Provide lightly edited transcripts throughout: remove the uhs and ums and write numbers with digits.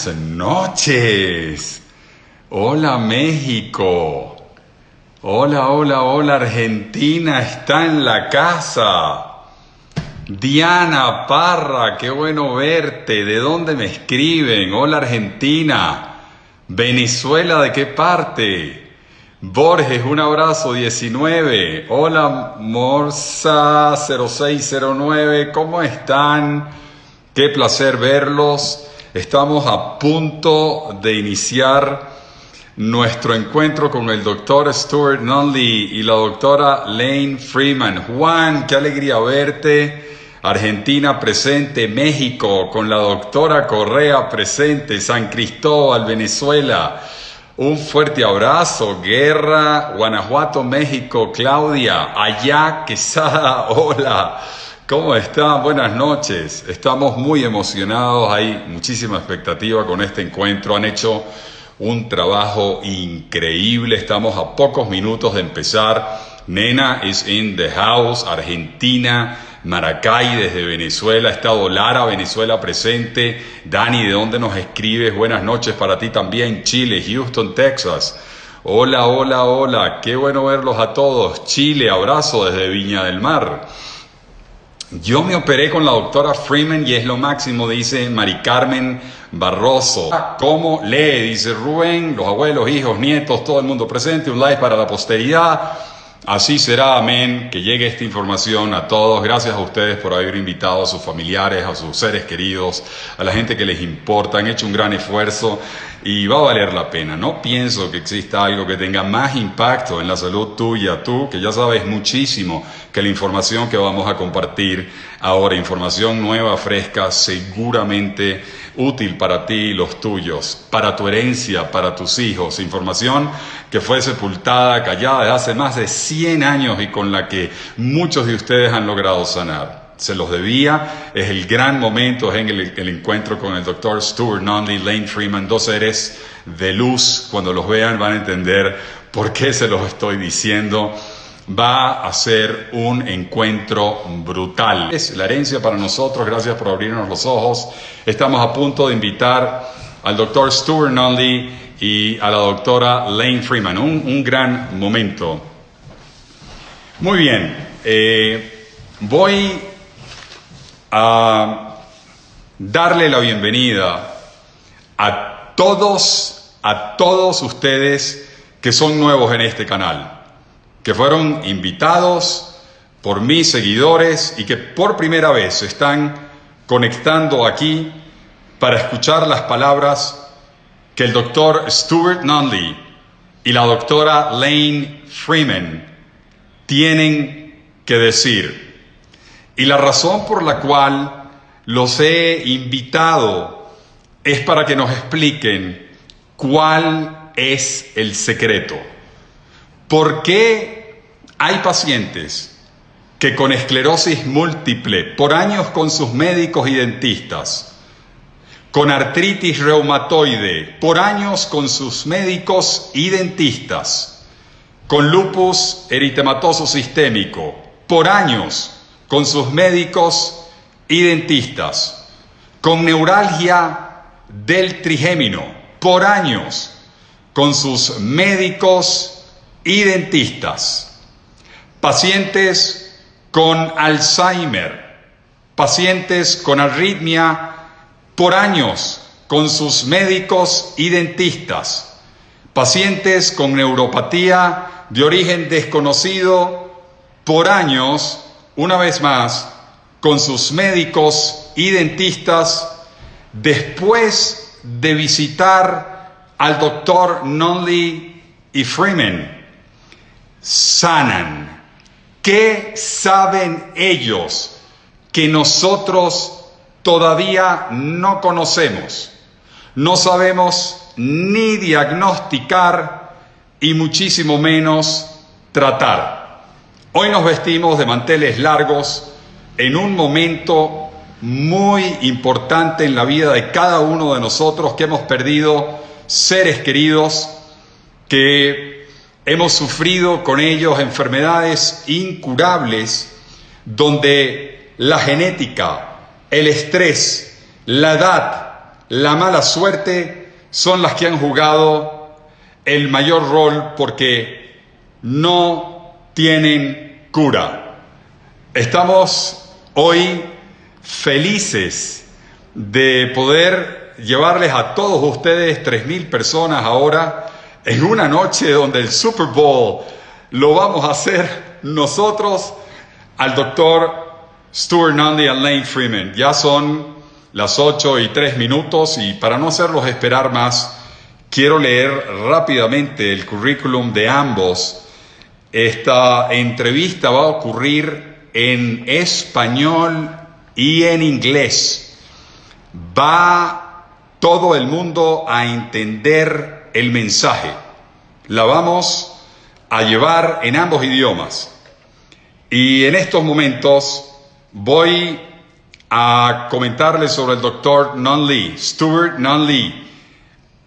Buenas noches. Hola México. Hola, hola, hola Argentina, está en la casa. Diana Parra, qué bueno verte. ¿De dónde me escriben? Hola Argentina. Venezuela, ¿de qué parte? Borges, un abrazo, 19. Hola Morsa 0609, ¿cómo están? Qué placer verlos. Estamos a punto de iniciar nuestro encuentro con el doctor Stuart Nunnally y la doctora Lane Freeman. Juan, qué alegría verte. Argentina presente, México con la doctora Correa presente, San Cristóbal, Venezuela. Un fuerte abrazo. Guerra, Guanajuato, México. Claudia, allá, Quesada, hola. ¿Cómo están? Buenas noches. Estamos muy emocionados, hay muchísima expectativa con este encuentro. Han hecho un trabajo increíble. Estamos a pocos minutos de empezar. Nena is in the house, Argentina. Maracay desde Venezuela, Estado Lara, Venezuela presente. Dani, ¿de dónde nos escribes? Buenas noches para ti también. Chile, Houston, Texas. Hola, hola, hola. Qué bueno verlos a todos. Chile, abrazo desde Viña del Mar. Yo me operé con la doctora Freeman y es lo máximo, dice Mari Carmen Barroso. ¿Cómo lee? Dice Rubén, los abuelos, hijos, nietos, todo el mundo presente. Un like para la posteridad. Así será, amén, que llegue esta información a todos. Gracias a ustedes por haber invitado a sus familiares, a sus seres queridos, a la gente que les importa. Han hecho un gran esfuerzo y va a valer la pena. No pienso que exista algo que tenga más impacto en la salud tuya, tú, que ya sabes muchísimo, que la información que vamos a compartir ahora. Información nueva, fresca, seguramente útil para ti y los tuyos, para tu herencia, para tus hijos. Información que fue sepultada, callada desde hace más de 100 años y con la que muchos de ustedes han logrado sanar. Se los debía, es el gran momento, es en el encuentro con el doctor Stuart Nunnally, Lane Freeman, dos seres de luz. Cuando los vean van a entender por qué se los estoy diciendo. Va a ser un encuentro brutal. Es la herencia para nosotros, gracias por abrirnos los ojos. Estamos a punto de invitar al doctor Stuart Nunnally y a la doctora Lane Freeman. Un gran momento. Muy bien, voy a darle la bienvenida a todos ustedes que son nuevos en este canal, que fueron invitados por mis seguidores y que por primera vez se están conectando aquí para escuchar las palabras que el doctor Stuart Nunnally y la doctora Lane Freeman tienen que decir. Y la razón por la cual los he invitado es para que nos expliquen cuál es el secreto. ¿Por qué hay pacientes que con esclerosis múltiple, por años con sus médicos y dentistas, con artritis reumatoide, por años con sus médicos y dentistas, con lupus eritematoso sistémico, por años con sus médicos y dentistas, con neuralgia del trigémino, por años con sus médicos y dentistas, pacientes con Alzheimer, pacientes con arritmia, por años con sus médicos y dentistas, pacientes con neuropatía de origen desconocido, por años, una vez más, con sus médicos y dentistas, después de visitar al doctor Nunnally y Freeman, sanan. ¿Qué saben ellos que nosotros todavía no conocemos? No sabemos ni diagnosticar y muchísimo menos tratar. Hoy nos vestimos de manteles largos en un momento muy importante en la vida de cada uno de nosotros, que hemos perdido seres queridos, que hemos sufrido con ellos enfermedades incurables, donde la genética, el estrés, la edad, la mala suerte son las que han jugado el mayor rol porque no tienen cura. Estamos hoy felices de poder llevarles a todos ustedes 3,000 personas ahora en una noche donde el Super Bowl lo vamos a hacer nosotros, al doctor Stuart Nunnally y Lane Freeman. Ya son las 8:03 y para no hacerlos esperar más, quiero leer rápidamente el currículum de ambos. Esta entrevista va a ocurrir en español y en inglés. Va todo el mundo a entender el mensaje. La vamos a llevar en ambos idiomas. Y en estos momentos voy a comentarles sobre el doctor Nunnally. Stuart Nunnally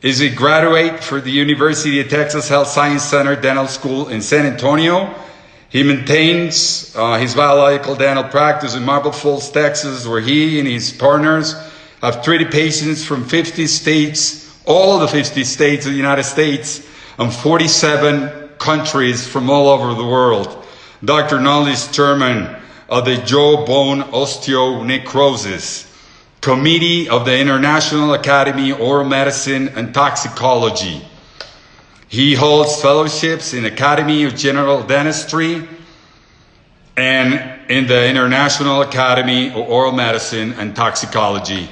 is a graduate for the University of Texas Health Science Center Dental School in San Antonio. He maintains his biological dental practice in Marble Falls, Texas, where he and his partners have treated patients from 50 states, all the 50 states of the United States, and 47 countries from all over the world. Dr. Nunnally is chairman of the Jawbone Osteonecrosis Committee of the International Academy of Oral Medicine and Toxicology. He holds fellowships in the Academy of General Dentistry and in the International Academy of Oral Medicine and Toxicology.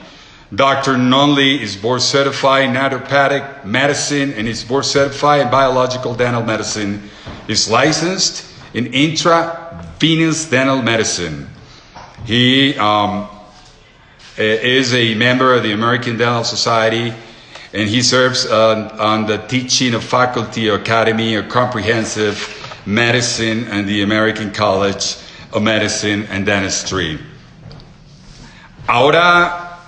Dr. Nunnally is board certified in naturopathic medicine and is board certified in biological dental medicine. He's licensed in intravenous dental medicine. He is a member of the American Dental Society, and he serves on the teaching of faculty Academy of Comprehensive Medicine and the American College of Medicine and Dentistry. Ahora,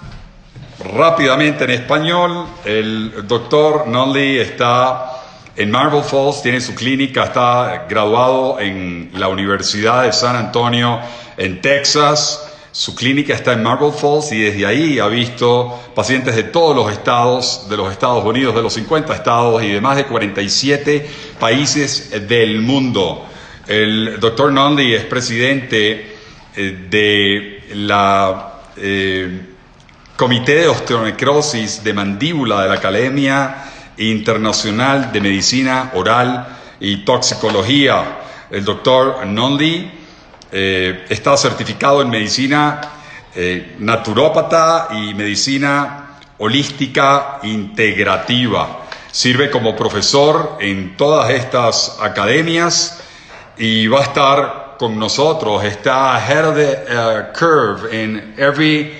rápidamente en español, el doctor Nunnally está en Marble Falls, tiene su clínica, está graduado en la Universidad de San Antonio en Texas. Su clínica está en Marble Falls y desde ahí ha visto pacientes de todos los estados de los Estados Unidos, de los 50 estados y de más de 47 países del mundo. El doctor Nunnally es presidente de la Comité de Osteonecrosis de Mandíbula de la Academia Internacional de Medicina Oral y Toxicología. El doctor Nunnally está certificado en medicina naturópata y medicina holística integrativa. Sirve como profesor en todas estas academias y va a estar con nosotros. Está ahead of the curve in every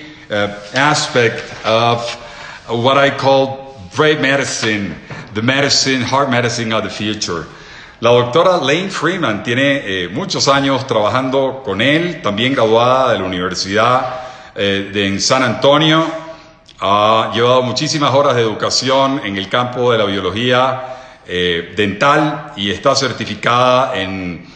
aspect of what I call brave medicine, the medicine, heart medicine of the future. La doctora Lane Freeman tiene muchos años trabajando con él, también graduada de la Universidad en San Antonio. Ha llevado muchísimas horas de educación en el campo de la biología dental y está certificada en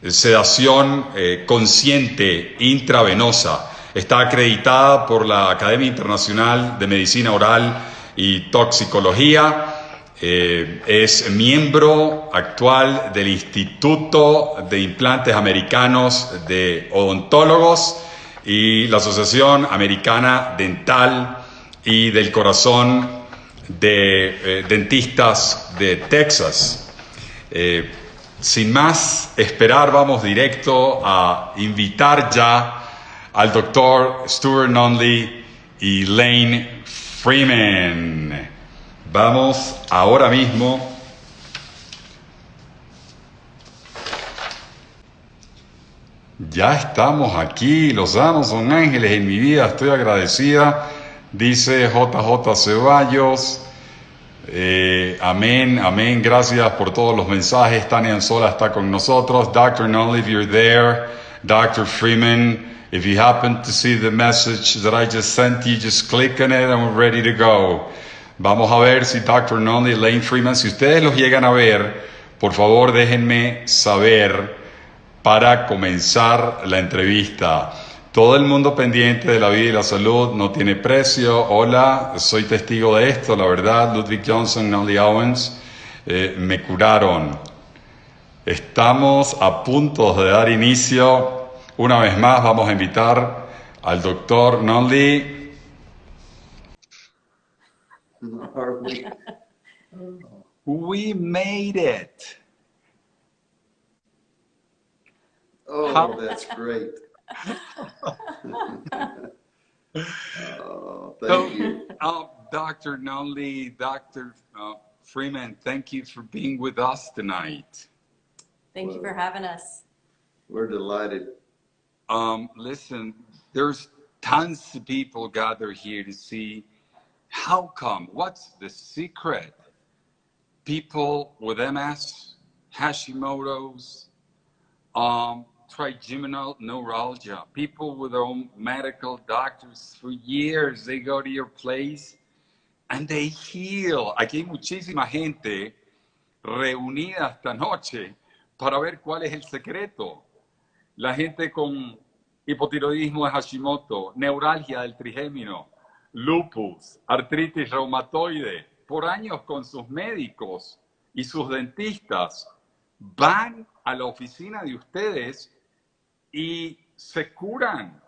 sedación consciente intravenosa. Está acreditada por la Academia Internacional de Medicina Oral y Toxicología. Es miembro actual del Instituto de Implantes Americanos de Odontólogos y la Asociación Americana Dental y del Corazón de Dentistas de Texas. Sin más esperar, vamos directo a invitar ya al doctor Stuart Nunnally y Lane Freeman. Vamos ahora mismo. Ya estamos aquí, los amos son ángeles en mi vida, estoy agradecida, dice JJ Ceballos. Amén, amén, gracias por todos los mensajes. Tania Anzola está con nosotros. Dr. Nunnally, if you're there. Dr. Freeman, if you happen to see the message that I just sent you, just click on it and we're ready to go. Vamos a ver si Dr. Nunnally y Lane Freeman, si ustedes los llegan a ver, por favor déjenme saber para comenzar la entrevista. Todo el mundo pendiente de la vida y la salud no tiene precio. Hola, soy testigo de esto, la verdad. Ludwig Johnson, Nunnally Owens, me curaron. Estamos a punto de dar inicio. Una vez más vamos a invitar al doctor Nunnally. We made it. Oh, that's great. Thank you. Dr. Nunnally, Dr. Freeman, thank you for being with us tonight. Thank you for having us. We're delighted. Listen, there's tons of people gathered here to see how come, what's the secret? People with MS, Hashimoto's, trigeminal neuralgia, people with their own medical doctors for years, they go to your place and they heal. Aquí hay muchísima gente reunida esta noche para ver cuál es el secreto. La gente con hipotiroidismo de Hashimoto, neuralgia del trigémino, lupus, artritis reumatoide, por años con sus médicos y sus dentistas, van a la oficina de ustedes y se curan.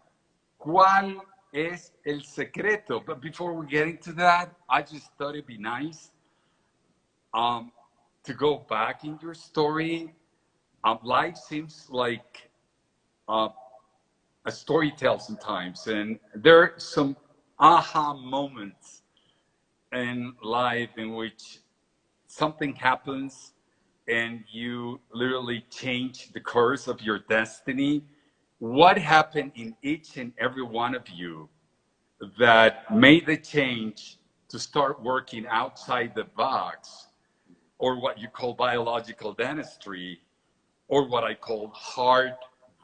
¿Cuál es el secreto? But before we get into that, I just thought it'd be nice to go back in your story. Life seems like a storytell sometimes, and there are some aha moments in life in which something happens and you literally change the course of your destiny. What happened in each and every one of you that made the change to start working outside the box, or what you call biological dentistry, or what I call hard,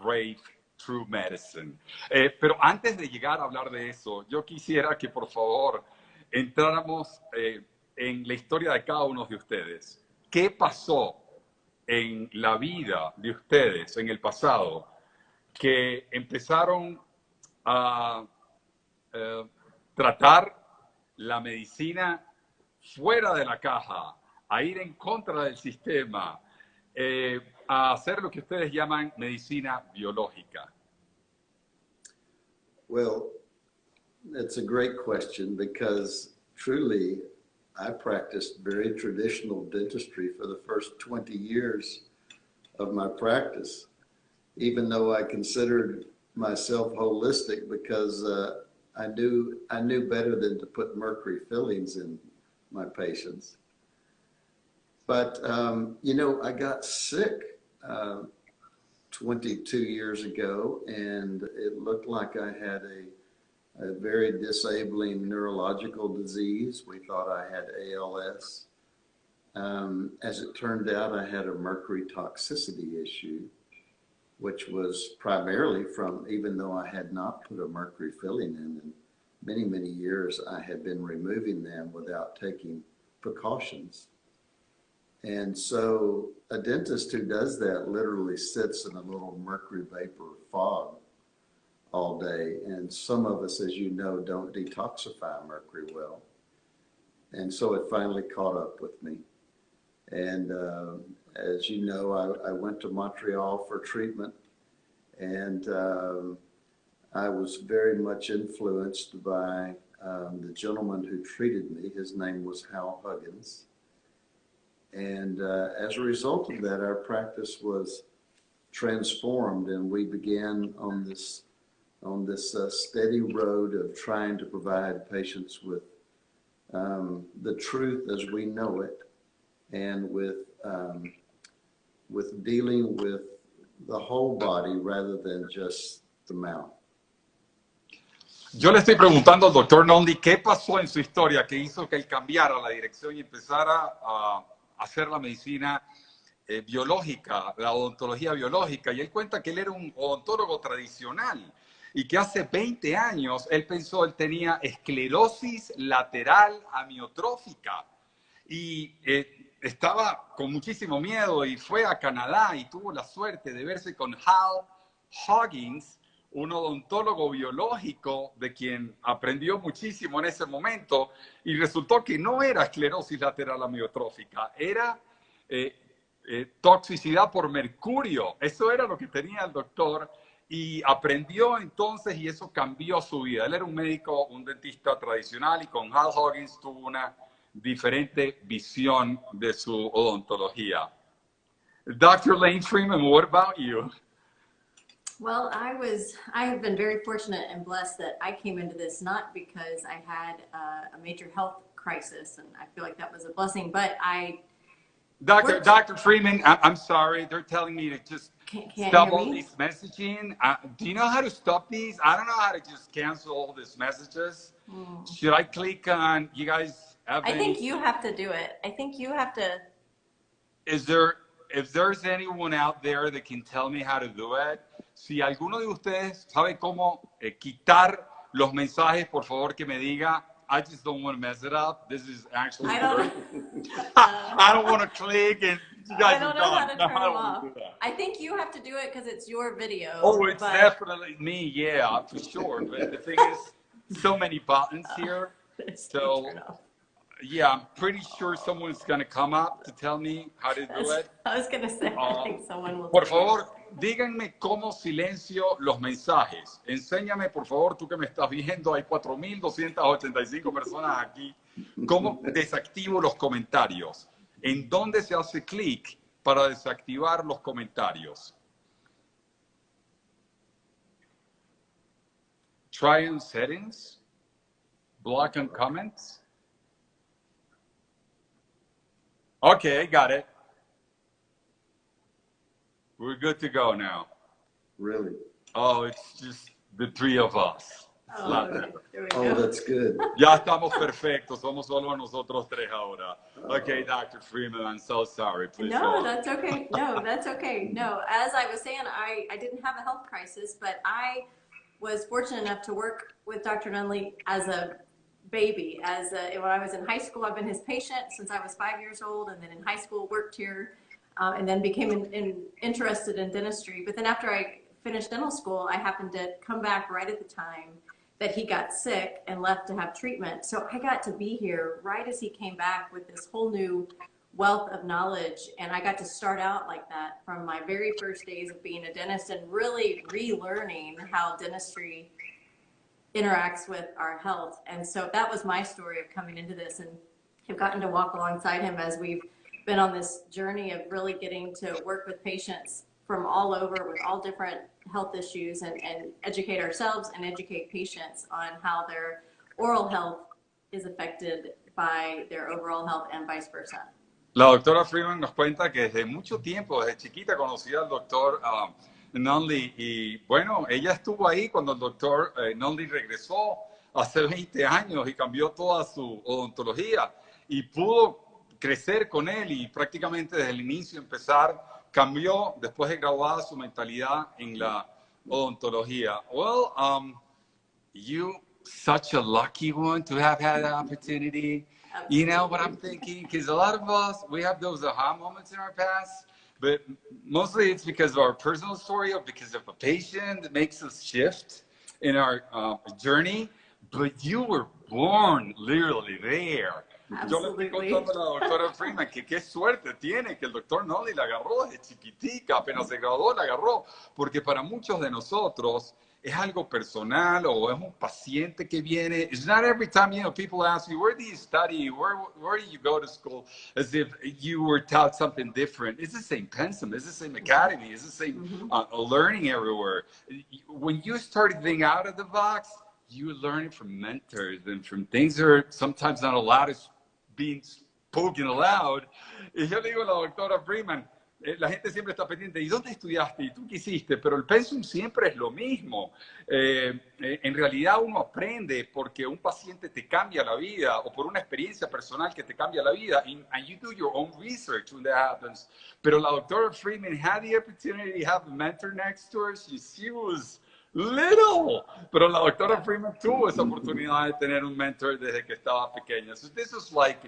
brave, true medicine? Pero antes de llegar a hablar de eso, yo quisiera que por favor entráramos en la historia de cada uno de ustedes. ¿Qué pasó en la vida de ustedes en el pasado que empezaron a tratar la medicina fuera de la caja, a ir en contra del sistema, a hacer lo que ustedes llaman medicina biológica? Well, that's a great question because truly I practiced very traditional dentistry for the first 20 years of my practice, even though I considered myself holistic because I knew better than to put mercury fillings in my patients. But, you know, I got sick 22 years ago, and it looked like I had a very disabling neurological disease. We thought I had ALS. As it turned out, I had a mercury toxicity issue, which was primarily from, even though I had not put a mercury filling in many, many years, I had been removing them without taking precautions. And so a dentist who does that literally sits in a little mercury vapor fog all day. And some of us, as you know, don't detoxify mercury well. And so it finally caught up with me. And as you know, I went to Montreal for treatment, and I was very much influenced by the gentleman who treated me. His name was Hal Huggins. And as a result of that, our practice was transformed, and we began on this steady road of trying to provide patients with the truth as we know it, and with dealing with the whole body rather than just the mouth. Yo le estoy preguntando al doctor Nunnally qué pasó en su historia que hizo que él cambiara la dirección y empezara a hacer la medicina biológica, la odontología biológica. Y él cuenta que él era un odontólogo tradicional y que hace 20 años él pensó, él tenía esclerosis lateral amiotrófica y estaba con muchísimo miedo y fue a Canadá y tuvo la suerte de verse con Hal Huggins, un odontólogo biológico de quien aprendió muchísimo en ese momento y resultó que no era esclerosis lateral amiotrófica, era toxicidad por mercurio. Eso era lo que tenía el doctor y aprendió entonces y eso cambió su vida. Él era un médico, un dentista tradicional y con Hal Huggins tuvo una diferente visión de su odontología. Dr. Lane Freeman, what about you? Well, I have been very fortunate and blessed that I came into this not because I had a major health crisis, and I feel like that was a blessing, but Dr. Freeman, I'm sorry. They're telling me to just can't stop hear all me? these messaging. Do you know how to stop these? I don't know how to just cancel all these messages. Should I click on, you guys have I think you have to do it. I think you have to. If there's anyone out there that can tell me how to do it, si alguno de ustedes sabe cómo quitar los mensajes, por favor que me diga. I just don't want to mess it up. This is actually I don't want to click and you guys I don't are know how done. to No, turn I them don't want off. to do that. I think you have to do it because it's your video. Oh, it's but definitely me, yeah, for sure. But the thing is, so many buttons here. So, yeah, I'm pretty sure someone's going to come up to tell me how to do it. I was going to say, I think someone will. Por favor, díganme cómo silencio los mensajes. Enséñame, por favor, tú que me estás viendo, hay 4,285 personas aquí, cómo desactivo los comentarios. ¿En dónde se hace clic para desactivar los comentarios? Try on settings, block on comments. Okay, I got it. We're good to go now. Really? Oh, it's just the three of us. Oh, okay. There we Oh, go. that's good. Ya estamos perfectos. Somos solo nosotros tres ahora. Okay, Dr. Freeman, I'm so sorry. Please go No, on. that's okay. No, that's okay. No, as I was saying, I didn't have a health crisis, but I was fortunate enough to work with Dr. Nunnally as a baby. When I was in high school, I've been his patient since I was 5 years old, and then in high school worked here, and then became interested in dentistry. But then after I finished dental school, I happened to come back right at the time that he got sick and left to have treatment. So I got to be here right as he came back with this whole new wealth of knowledge, and I got to start out like that from my very first days of being a dentist and really relearning how dentistry interacts with our health. And so that was my story of coming into this, and have gotten to walk alongside him as we've been on this journey of really getting to work with patients from all over with all different health issues and educate ourselves and educate patients on how their oral health is affected by their overall health and vice versa. La doctora Freeman nos cuenta que desde mucho tiempo, desde chiquita, conocía al doctor Nunnally y bueno, ella estuvo ahí cuando el doctor Nunnally regresó hace 20 años y cambió toda su odontología y pudo crecer con él y prácticamente desde el inicio cambió después de graduada su mentalidad en la odontología. Well, you such a lucky one to have had that opportunity. Absolutely. You know what I'm thinking? Because a lot of us, we have those aha moments in our past, but mostly it's because of our personal story or because of a patient that makes us shift in our journey. But you were born literally there. Yo le estoy contando a la doctora Freeman que qué suerte tiene que el doctor Nunnally la agarró desde chiquitica, apenas se graduó, la agarró, porque para muchos de nosotros es algo personal o es un paciente que viene. It's not every time, people ask you, where do you study? Where do you go to school? As if you were taught something different. It's the same pensum. It's the same academy. It's the same learning everywhere. When you start thinking out of the box, you learn from mentors and from things that are sometimes not allowed as being spoken aloud. Y yo le digo a la doctora Freeman, la gente siempre está pendiente, ¿y dónde estudiaste? ¿Y tú qué hiciste? Pero el pensum siempre es lo mismo. En realidad uno aprende porque un paciente te cambia la vida o por una experiencia personal que te cambia la vida. And you do your own research when that happens. Pero la doctora Freeman had the opportunity to have a mentor next to her. She was little, pero la doctora Freeman tuvo esa oportunidad de tener un mentor desde que estaba pequeña. So this is like,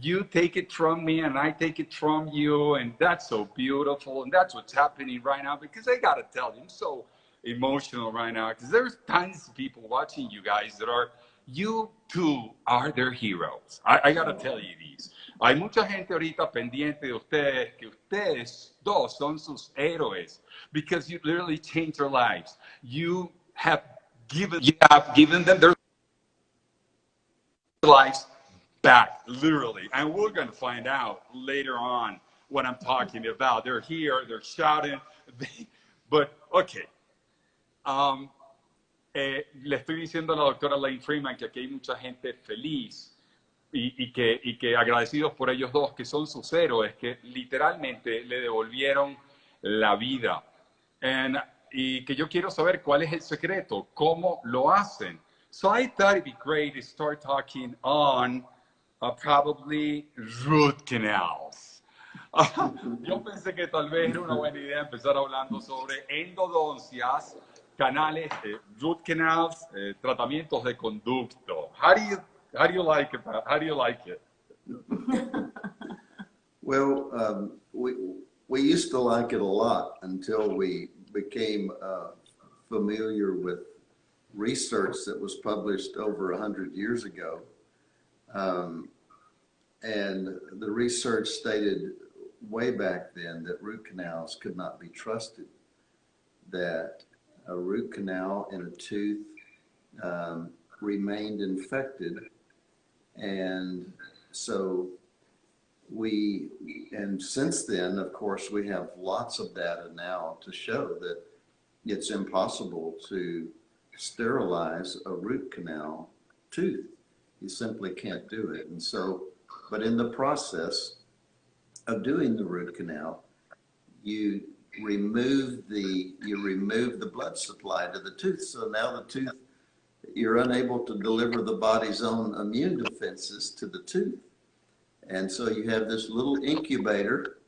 you take it from me and I take it from you, and that's so beautiful, and that's what's happening right now, because I gotta tell you, I'm so emotional right now because there's tons of people watching you guys that are, you too are their heroes. I gotta tell you these. Hay mucha gente ahorita pendiente de ustedes, que ustedes dos son sus héroes because you literally changed their lives. You have given them their lives back, literally. And we're going to find out later on what I'm talking about. They're here, they're shouting. But, okay. Le estoy diciendo a la doctora Lane Freeman que aquí hay mucha gente feliz y que agradecidos por ellos dos, que son sus héroes, que literalmente le devolvieron la vida. Y que yo quiero saber cuál es el secreto, cómo lo hacen. So I thought it'd be great to start talking on probably root canals. Yo pensé que tal vez era una buena idea empezar hablando sobre endodoncias, canales, root canals, tratamientos de conducto. How do you like it? Well, we used to like it a lot until we became familiar with research that was published over 100 years ago. And the research stated way back then that root canals could not be trusted, that a root canal in a tooth remained infected. And so and since then, of course, we have lots of data now to show that it's impossible to sterilize a root canal tooth. You simply can't do it. And so, but in the process of doing the root canal, you remove the blood supply to the tooth. So now the tooth, you're unable to deliver the body's own immune defenses to the tooth. And so you have this little incubator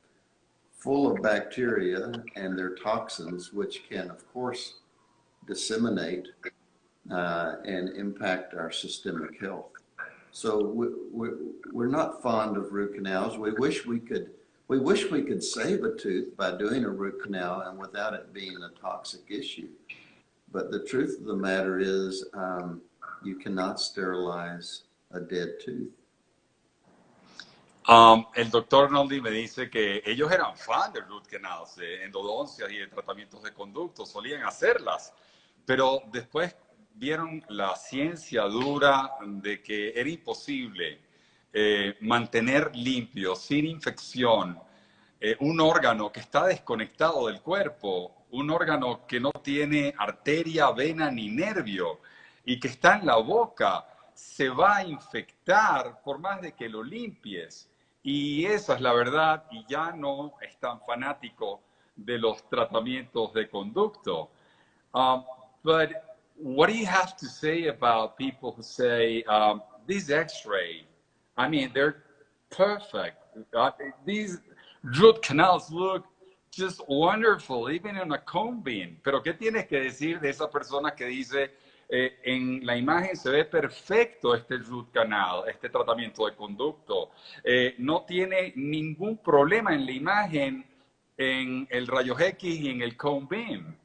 full of bacteria and their toxins, which can, of course, disseminate and impact our systemic health. So we're not fond of root canals. We wish we could save a tooth by doing a root canal and without it being a toxic issue. But the truth of the matter is, you cannot sterilize a dead tooth. El doctor Nunnally me dice que ellos eran fan de root canals, de endodoncias y de tratamientos de conducto, solían hacerlas, pero después vieron la ciencia dura de que era imposible mantener limpio, sin infección, un órgano que está desconectado del cuerpo, un órgano que no tiene arteria, vena ni nervio y que está en la boca, se va a infectar por más de que lo limpies. Y esa es la verdad, y ya no es tan fanático de los tratamientos de conducto. But what do you have to say about people who say, these x-ray, I mean, they're perfect. These root canals look just wonderful, even in a cone beam. Pero ¿qué tienes que decir de esa persona que dice, en la imagen se ve perfecto este root canal, este tratamiento de conducto? No tiene ningún problema en la imagen, en el rayos X y en el cone beam.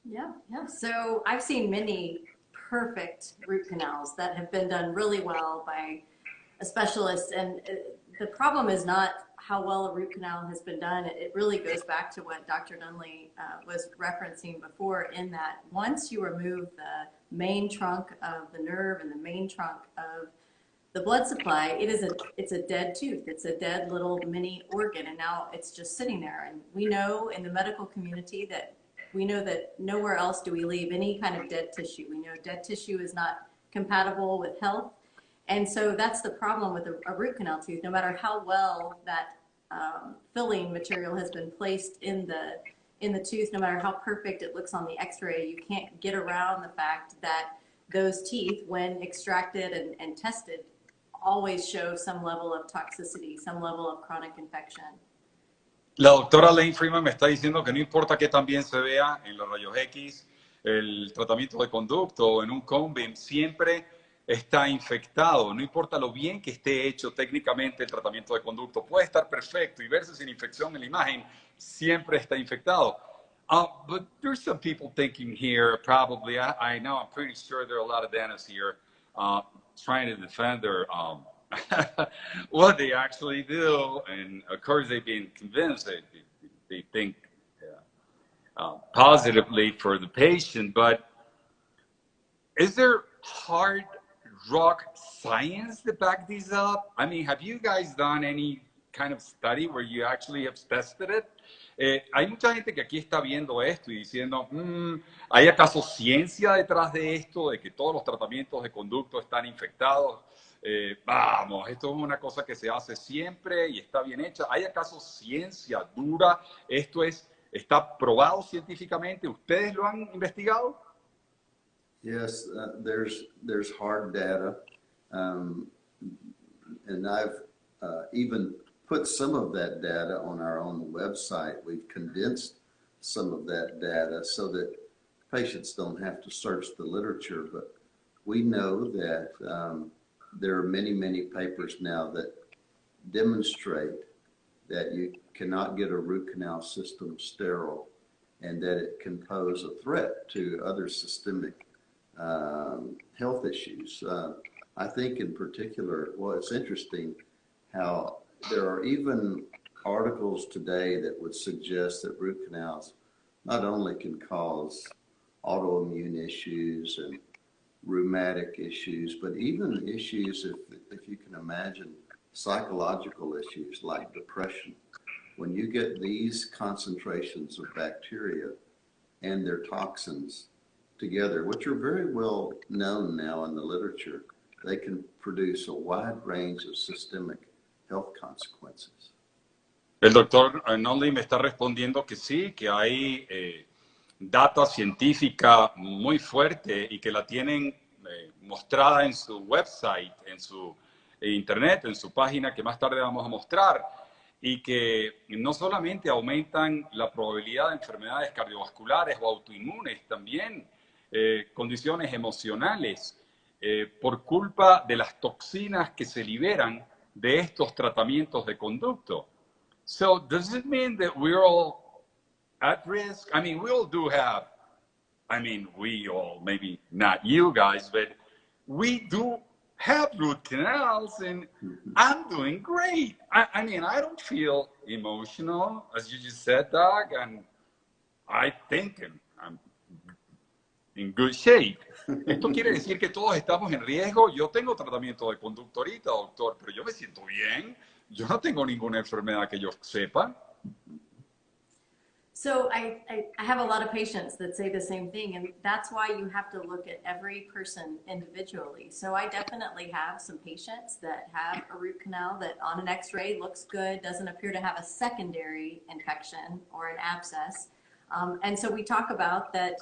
Yeah. So I've seen many perfect root canals that have been done really well by a specialist. And the problem is not how well a root canal has been done. It really goes back to what Dr. Nunnally was referencing before, in that once you remove the main trunk of the nerve and the main trunk of the blood supply, it's a dead tooth. It's a dead little mini organ, and now it's just sitting there. And we know in the medical community that nowhere else do we leave any kind of dead tissue. We know dead tissue is not compatible with health. And so that's the problem with a root canal tooth. No matter how well that filling material has been placed in the tooth, no matter how perfect it looks on the x-ray, you can't get around the fact that those teeth, when extracted and tested, always show some level of toxicity, some level of chronic infection. La doctora Lane Freeman me está diciendo que no importa que también se vea en los rayos X, el tratamiento de conducto o en un cone beam, siempre está infectado. No importa lo bien que esté hecho técnicamente el tratamiento de conducto, puede estar perfecto y verse sin infección en la imagen, siempre está infectado. But there's some people thinking here, probably, I know, I'm pretty sure there are a lot of dentists here trying to defend their what they actually do. And of course, they've been convinced they think positively for the patient. But is there hard rock science to back these up? I mean, have you guys done any kind of study where you actually have tested it? Hay mucha gente que aquí está viendo esto y diciendo, ¿hay acaso ciencia detrás de esto, de que todos los tratamientos de conducto están infectados? Vamos, esto es una cosa que se hace siempre y está bien hecha. ¿Hay acaso ciencia dura? ¿Esto está probado científicamente? ¿Ustedes lo han investigado? Yes, there's hard data, and I've even put some of that data on our own website. We've condensed some of that data so that patients don't have to search the literature, but we know that there are many, many papers now that demonstrate that you cannot get a root canal system sterile and that it can pose a threat to other systemic health issues. I think in particular, well, it's interesting how there are even articles today that would suggest that root canals not only can cause autoimmune issues and rheumatic issues, but even issues, if you can imagine, psychological issues like depression. When you get these concentrations of bacteria and their toxins together, which are very well known now in the literature, they can produce a wide range of systemic health consequences. El doctor Nunnally me está respondiendo que sí, que hay data científica muy fuerte y que la tienen mostrada en su website, en su internet, en su página que más tarde vamos a mostrar, y que no solamente aumentan la probabilidad de enfermedades cardiovasculares o autoinmunes, también condiciones emocionales por culpa de las toxinas que se liberan de estos tratamientos de conducto. So does it mean that we're all at risk? I mean, we all do have, I mean, we all, maybe not you guys, but we do have root canals and I'm doing great. I mean, I don't feel emotional, as you just said, Doc, and I think I'm in good shape. Esto quiere decir que todos estamos en riesgo. Yo tengo tratamiento de conducto ahorita, doctor, pero yo me siento bien. Yo no tengo ninguna enfermedad que yo sepa. So I have a lot of patients that say the same thing, and that's why you have to look at every person individually. So I definitely have some patients that have a root canal that on an x-ray looks good, doesn't appear to have a secondary infection or an abscess. And so we talk about that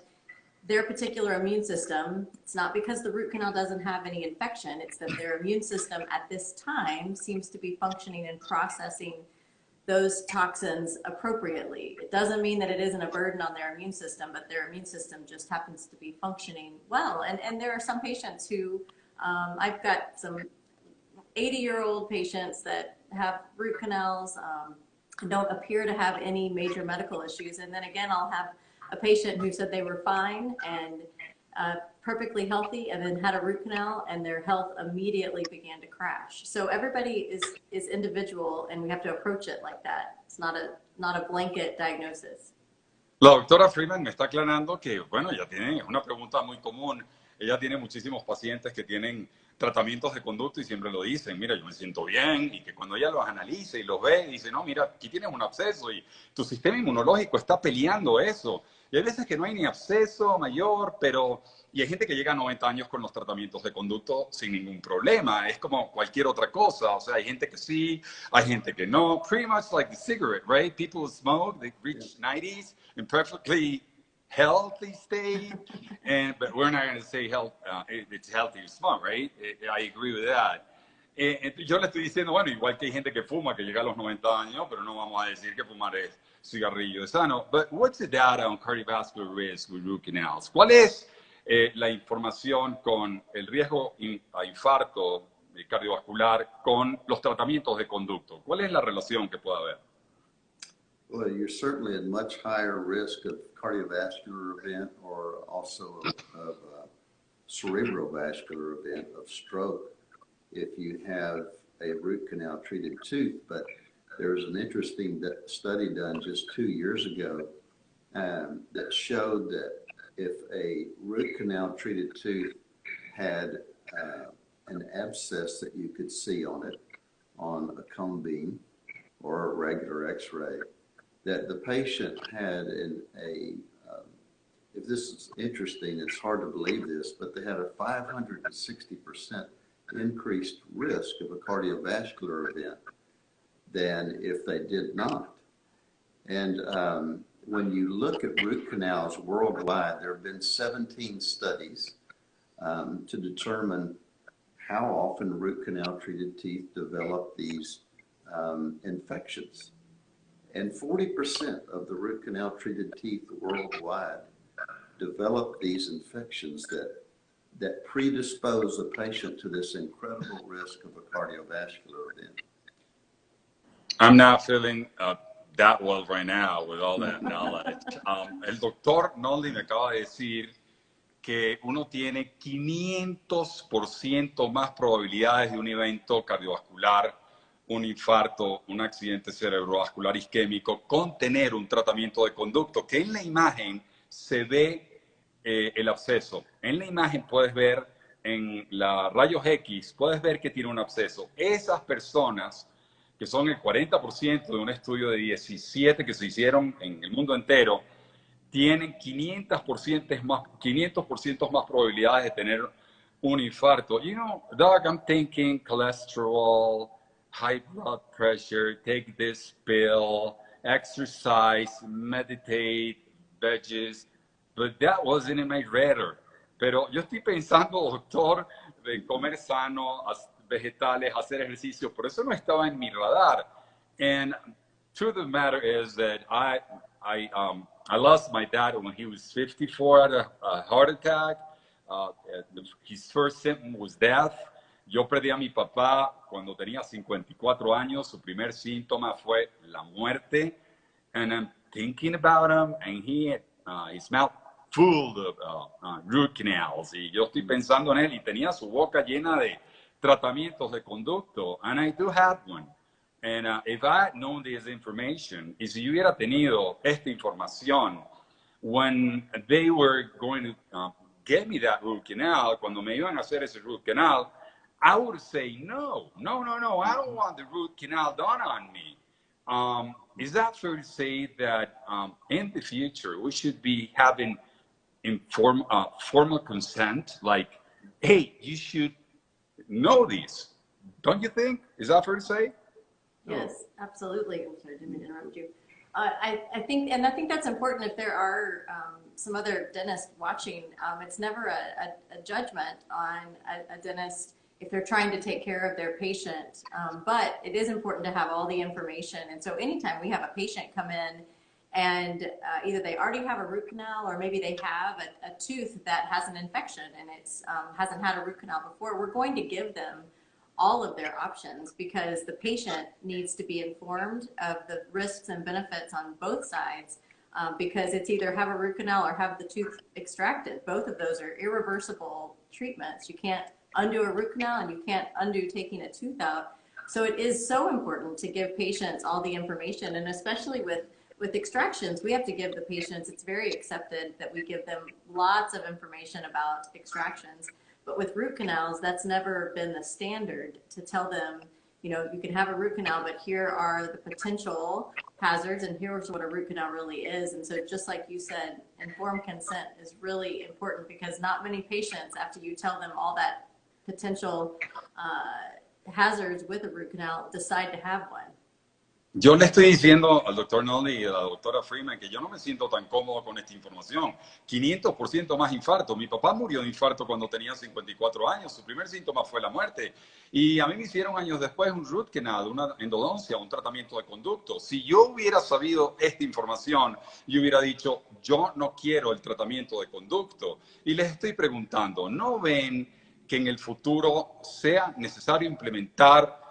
their particular immune system, it's not because the root canal doesn't have any infection, it's that their immune system at this time seems to be functioning and processing those toxins appropriately. It doesn't mean that it isn't a burden on their immune system, but their immune system just happens to be functioning well. And there are some patients who, I've got some 80-year-old patients that have root canals, don't appear to have any major medical issues. And then again, I'll have a patient who said they were fine and perfectly healthy and then had a root canal and their health immediately began to crash. So everybody is individual and we have to approach it like that. It's not a blanket diagnosis. La doctora Freeman me está aclarando que, bueno, ella tiene, es una pregunta muy común. Ella tiene muchísimos pacientes que tienen tratamientos de conducto y siempre lo dicen, mira, yo me siento bien, y que cuando ella los analiza y los ve, dice, no, mira, aquí tienes un absceso y tu sistema inmunológico está peleando eso. Y hay veces que no hay ni absceso mayor, pero... Y hay gente que llega a 90 años con los tratamientos de conducto sin ningún problema. Es como cualquier otra cosa. O sea, hay gente que sí, hay gente que no. Pretty much like the cigarette, right? People who smoke, they reach 90s in perfectly healthy state. But we're not going to say health, it's healthy to smoke, right? I agree with that. Yo le estoy diciendo, bueno, igual que hay gente que fuma, que llega a los 90 años, pero no vamos a decir que fumar es cigarrillo de sano. But what's the data on cardiovascular risk with root canals? ¿Cuál es la información con el riesgo a infarto cardiovascular con los tratamientos de conducto? ¿Cuál es la relación que puede haber? Well, you're certainly at much higher risk of cardiovascular event or also of cerebrovascular event of stroke if you have a root canal treated tooth. But there was an interesting study done just 2 years ago that showed that if a root canal treated tooth had an abscess that you could see on it on a cone beam or a regular x-ray, that the patient had if this is interesting, it's hard to believe this, but they had a 560% increased risk of a cardiovascular event than if they did not. And when you look at root canals worldwide, there have been 17 studies to determine how often root canal treated teeth develop these infections. And 40% of the root canal treated teeth worldwide develop these infections that predispose the patient to this incredible risk of a cardiovascular event. I'm not feeling that well right now with all that knowledge. El doctor Nunnally me acaba de decir que uno tiene 500% más probabilidades de un evento cardiovascular, un infarto, un accidente cerebrovascular isquémico, con tener un tratamiento de conducto, que en la imagen se ve el absceso. En la imagen puedes ver, en la rayos X, puedes ver que tiene un absceso. Esas personas, que son el 40% de un estudio de 17 que se hicieron en el mundo entero, tienen 500% más probabilidades de tener un infarto. You know, Doc, I'm thinking cholesterol, high blood pressure, take this pill, exercise, meditate, veggies, but that wasn't in my radar. Pero yo estoy pensando, doctor, de comer sano, vegetales, hacer ejercicio, por eso no estaba en mi radar. And truth of the matter is that I lost my dad when he was 54 at a heart attack. His first symptom was death. Yo perdí a mi papá cuando tenía 54 años. Su primer síntoma fue la muerte. And I'm thinking about him, and his mouth full of root canals. Y yo estoy pensando en él, y tenía su boca llena de tratamientos de conducto. And I do have one. And if I had known this information, y si yo hubiera tenido esta información, when they were going to get me that root canal, cuando me iban a hacer ese root canal, I would say, no, I don't want the root canal done on me. Is that fair to say that in the future, we should be having formal consent, like, hey, you should know this, don't you think? Is that fair to say? Yes, absolutely. I'm sorry, didn't mean to interrupt you. I think that's important. If there are some other dentists watching, it's never a judgment on a dentist if they're trying to take care of their patient. But it is important to have all the information. And so anytime we have a patient come in and either they already have a root canal or maybe they have a tooth that has an infection and it's hasn't had a root canal before, we're going to give them all of their options because the patient needs to be informed of the risks and benefits on both sides because it's either have a root canal or have the tooth extracted. Both of those are irreversible treatments. You can't undo a root canal and you can't undo taking a tooth out. So it is so important to give patients all the information, and especially with extractions, we have to give the patients, it's very accepted that we give them lots of information about extractions. But with root canals, that's never been the standard to tell them, you know, you can have a root canal, but here are the potential hazards and here's what a root canal really is. And so just like you said, informed consent is really important because not many patients, after you tell them all that potential hazards with a root canal, decide to have one. Yo le estoy diciendo al doctor Nunnally y a la doctora Freeman que yo no me siento tan cómodo con esta información. 500% más infarto. Mi papá murió de infarto cuando tenía 54 años. Su primer síntoma fue la muerte. Y a mí me hicieron años después un root canal, una endodoncia, un tratamiento de conducto. Si yo hubiera sabido esta información, yo hubiera dicho, yo no quiero el tratamiento de conducto. Y les estoy preguntando, ¿no ven que en el futuro sea necesario implementar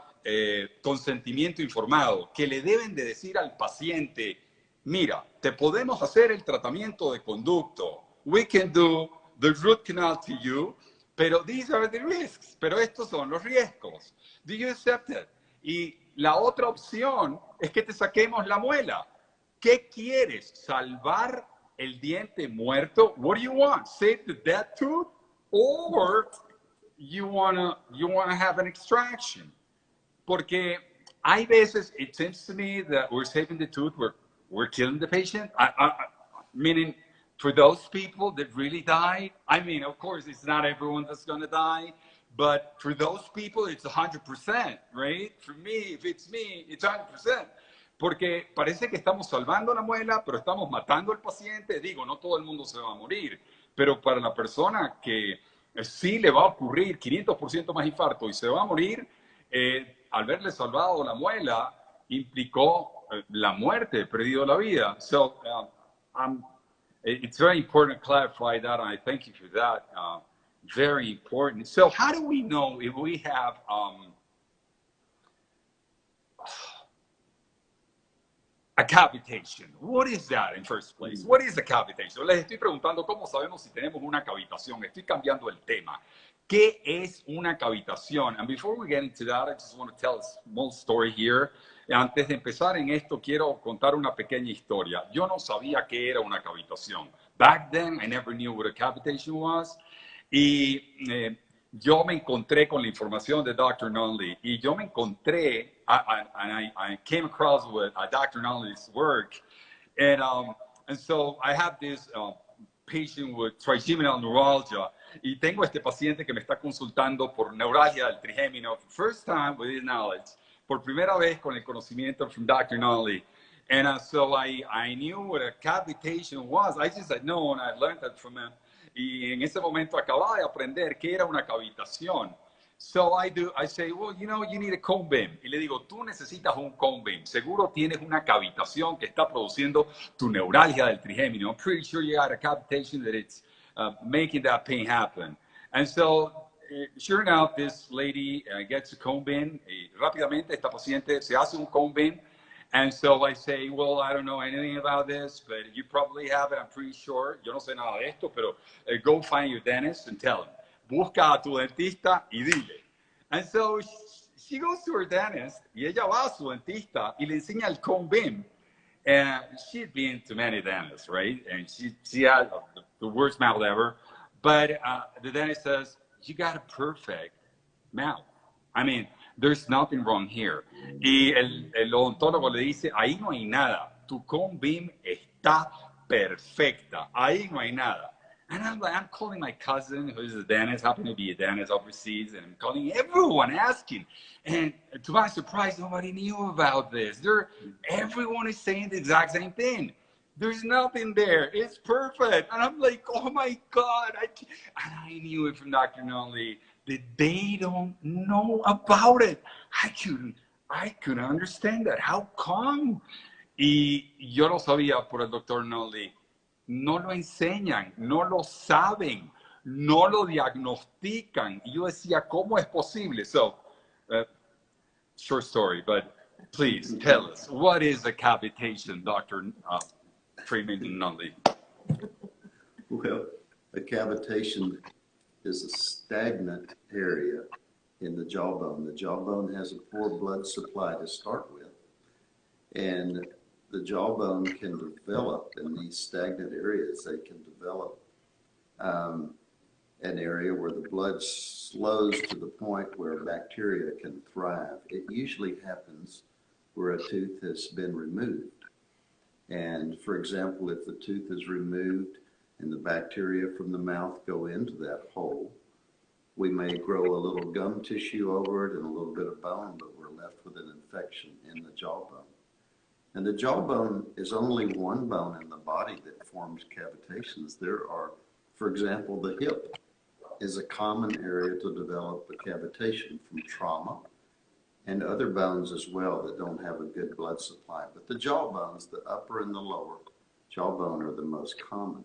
consentimiento informado, que le deben de decir al paciente mira, te podemos hacer el tratamiento de conducto. We can do the root canal to you, pero these are the risks. Pero estos son los riesgos. Do you accept it? Y la otra opción es que te saquemos la muela. ¿Qué quieres? ¿Salvar el diente muerto? What do you want? Save the dead tooth? Or you wanna have an extraction? Porque hay veces, it seems to me that we're saving the tooth, we're killing the patient. Meaning, for those people that really die, I mean, of course, it's not everyone that's going to die, but for those people, it's 100%, right? For me, if it's me, it's 100%. Porque parece que estamos salvando la muela, pero estamos matando al paciente. Digo, no todo el mundo se va a morir, pero para la persona que sí le va a ocurrir 500% más infarto y se va a morir, al verle salvado la muela, implicó la muerte, perdido la vida. So, it's very important to clarify that, and I thank you for that. Very important. So how do we know if we have a cavitation? What is that in first place? What is a cavitation? Les estoy preguntando cómo sabemos si tenemos una cavitación. Estoy cambiando el tema. ¿Qué es una cavitación? And before we get into that, I just want to tell a small story here. Antes de empezar en esto, quiero contar una pequeña historia. Yo no sabía qué era una cavitación. Back then, I never knew what a cavitation was. Y yo me encontré con la información de Dr. Nunnally. Y yo me encontré, I came across with Dr. Nunnally's work. And so I have this patient with trigeminal neuralgia. Y tengo este paciente que me está consultando por neuralgia del trigémino. First time with his knowledge. Por primera vez con el conocimiento from Dr. Nunnally. And so I knew what a cavitation was. I just had known, I learned that from him. Y en ese momento acababa de aprender qué era una cavitación. So I say, well, you know, you need a cone beam. Y le digo, tú necesitas un cone beam. Seguro tienes una cavitación que está produciendo tu neuralgia del trigémino. I'm pretty sure you got a cavitation that it's making that pain happen. And so, sure enough, this lady gets a cone beam. Y rápidamente esta paciente se hace un cone beam. And so I say, well, I don't know anything about this, but you probably have it, I'm pretty sure. Yo no sé nada de esto, pero go find your dentist and tell him. Busca a tu dentista y dile. And so she goes to her dentist, y ella va a su dentista y le enseña el cone beam. And she'd been to many dentists, right? And she had the worst mouth ever. But the dentist says, you got a perfect mouth. I mean, there's nothing wrong here. Y el odontólogo le dice, ahí no hay nada. Tu cone beam está perfecta. Ahí no hay nada. And I'm calling my cousin, who's a dentist, happened to be a dentist overseas, and I'm calling everyone, asking. And to my surprise, nobody knew about this. Everyone is saying the exact same thing. There's nothing there. It's perfect. And I'm like, oh my God. I knew it from Dr. Nunnally that they don't know about it. I couldn't understand that. How come? Y yo lo sabía por el Dr. Nunnally. No lo enseñan, no lo saben, no lo diagnostican. Y yo decía, ¿cómo es posible? So, short story, but please tell us, what is a cavitation, Dr. Freeman Nunnally? Well, a cavitation is a stagnant area in the jawbone. The jawbone has a poor blood supply to start with, and the jawbone can develop in these stagnant areas. They can develop an area where the blood slows to the point where bacteria can thrive. It usually happens where a tooth has been removed. And for example, if the tooth is removed and the bacteria from the mouth go into that hole, we may grow a little gum tissue over it and a little bit of bone, but we're left with an infection in the jawbone. And the jawbone is only one bone in the body that forms cavitations. There are, for example, the hip is a common area to develop a cavitation from trauma, and other bones as well that don't have a good blood supply. But the jawbones, the upper and the lower jawbone, are the most common.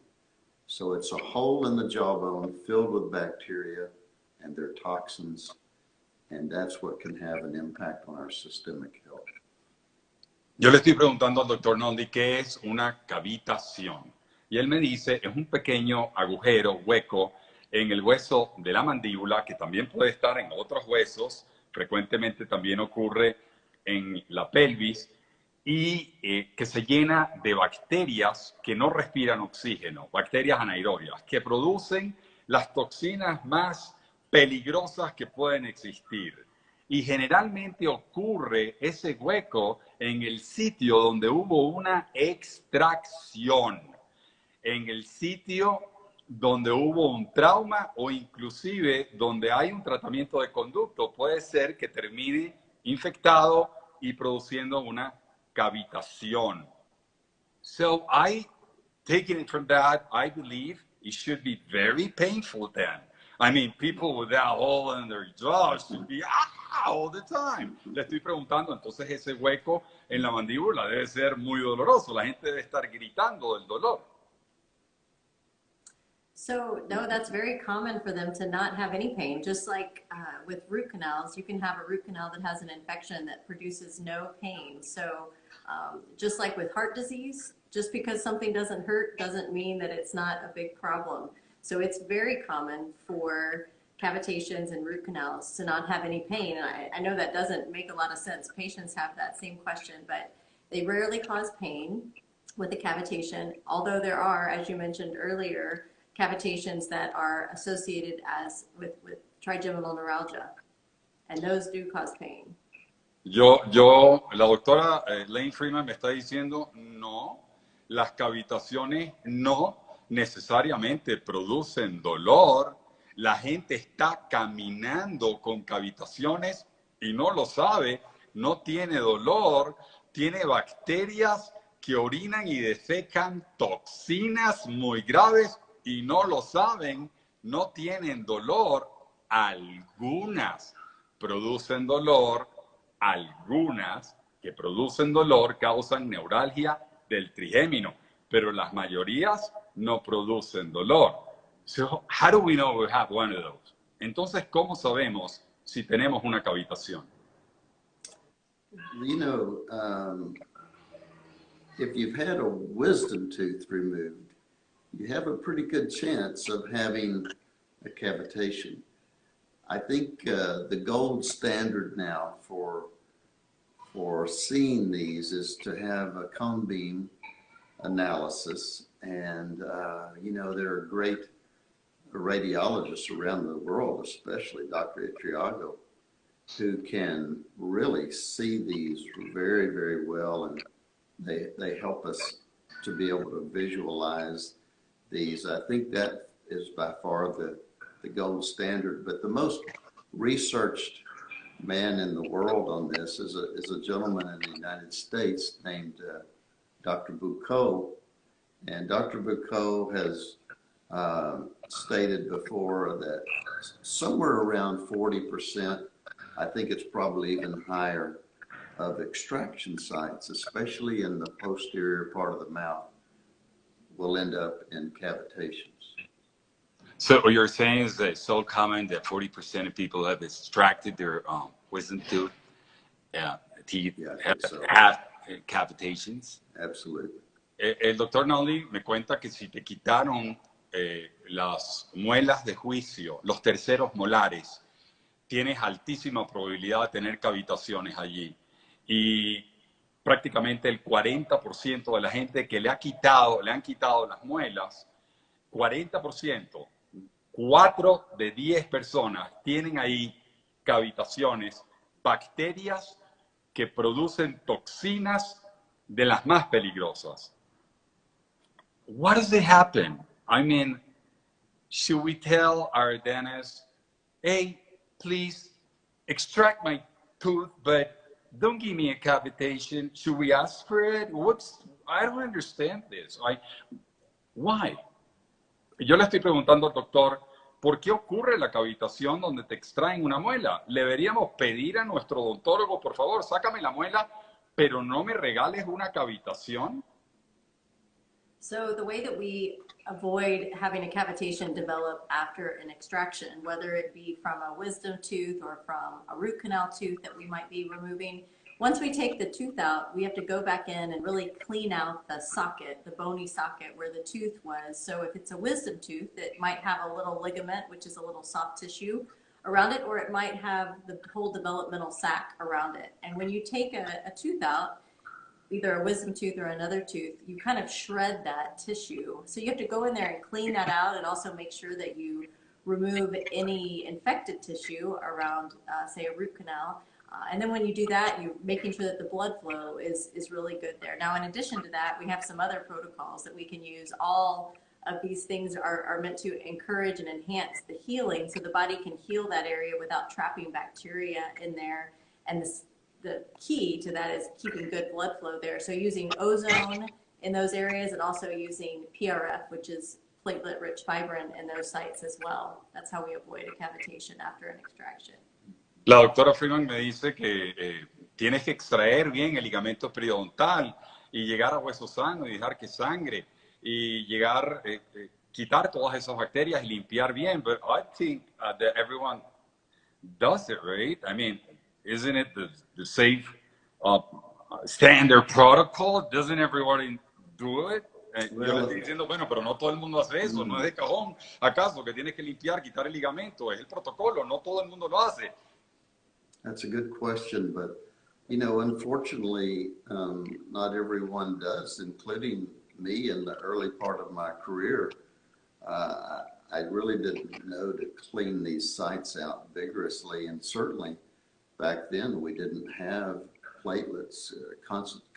So it's a hole in the jawbone filled with bacteria and their toxins, and that's what can have an impact on our systemic health. Yo le estoy preguntando al doctor Nunnally qué es una cavitación. Y él me dice, es un pequeño agujero, hueco, en el hueso de la mandíbula, que también puede estar en otros huesos, frecuentemente también ocurre en la pelvis, y que se llena de bacterias que no respiran oxígeno, bacterias anaerobias, que producen las toxinas más peligrosas que pueden existir. Y generalmente ocurre ese hueco en el sitio donde hubo una extracción, en el sitio donde hubo un trauma o inclusive donde hay un tratamiento de conducto. Puede ser que termine infectado y produciendo una cavitación. So taking it from that, I believe it should be very painful then. I mean, people with that hole in their jaw should be all the time. Le estoy preguntando, entonces ese hueco en la mandíbula debe ser muy doloroso. La gente debe estar gritando del dolor. So no, that's very common for them to not have any pain. Just like with root canals, you can have a root canal that has an infection that produces no pain. So just like with heart disease, just because something doesn't hurt doesn't mean that it's not a big problem. So it's very common for cavitations and root canals to not have any pain. And I know that doesn't make a lot of sense. Patients have that same question, but they rarely cause pain with the cavitation, although there are, as you mentioned earlier, cavitations that are associated with trigeminal neuralgia, and those do cause pain. La doctora Lane Freeman me está diciendo, no, las cavitaciones no necesariamente producen dolor. La gente está caminando con cavitaciones y no lo sabe, no tiene dolor, tiene bacterias que orinan y defecan toxinas muy graves y no lo saben, no tienen dolor. Algunas producen dolor, algunas que producen dolor causan neuralgia del trigémino, pero las mayorías no producen dolor. So, how do we know we have one of those? Entonces, ¿cómo sabemos si tenemos una cavitación? You know, if you've had a wisdom tooth removed, you have a pretty good chance of having a cavitation. I think the gold standard now for seeing these is to have a cone beam analysis, and you know, there are great radiologists around the world, especially Dr. Itriago, who can really see these very, very well, and they help us to be able to visualize these. I think that is by far the gold standard, but the most researched man in the world on this is a gentleman in the United States named Dr. Bucco, and Dr. Bucco has stated before that somewhere around 40%, I think it's probably even higher, of extraction sites, especially in the posterior part of the mouth, will end up in cavitations. So what you're saying is that it's so common that 40% of people have extracted their wisdom tooth, teeth, have cavitations. Absolutely. El doctor Nunnally me cuenta que si te quitaron las muelas de juicio, los terceros molares, tienes altísima probabilidad de tener cavitaciones allí. Y prácticamente el 40% de la gente que le han quitado las muelas, 40%, 4 de 10 personas tienen ahí cavitaciones, bacterias que producen toxinas de las más peligrosas. What does it happen? I mean, should we tell our dentist, hey, please extract my tooth, but don't give me a cavitation? Should we ask for it? I don't understand this. Why? Yo le estoy preguntando al doctor, ¿por qué ocurre la cavitación donde te extraen una muela? Le deberíamos pedir a nuestro odontólogo, por favor, sácame la muela, pero no me regales una cavitación. So the way that we avoid having a cavitation develop after an extraction, whether it be from a wisdom tooth or from a root canal tooth that we might be removing, once we take the tooth out, we have to go back in and really clean out the socket, the bony socket where the tooth was. So if it's a wisdom tooth, it might have a little ligament, which is a little soft tissue around it, or it might have the whole developmental sac around it. And when you take a tooth out, either a wisdom tooth or another tooth, you kind of shred that tissue. So you have to go in there and clean that out, and also make sure that you remove any infected tissue around, say, a root canal. And then when you do that, you're making sure that the blood flow is really good there. Now, in addition to that, we have some other protocols that we can use. All of these things are meant to encourage and enhance the healing, so the body can heal that area without trapping bacteria in there. And the key to that is keeping good blood flow there. So using ozone in those areas, and also using PRF, which is platelet-rich fibrin, in those sites as well. That's how we avoid a cavitation after an extraction. La doctora Freeman me dice que tienes que extraer bien el ligamento periodontal y llegar a hueso sano y dejar que sangre y llegar, quitar todas esas bacterias y limpiar bien. But I think that everyone does it, right? I mean, isn't it the safe standard protocol? Doesn't everybody do it? Yo le estoy diciendo, bueno, pero no todo el mundo hace eso, no es de cajón. ¿Acaso que tienes que limpiar, quitar el ligamento? Es el protocolo, no todo el mundo lo hace. That's a good question, but, you know, unfortunately, not everyone does, including me in the early part of my career. I really didn't know to clean these sites out vigorously, and certainly back then we didn't have platelets,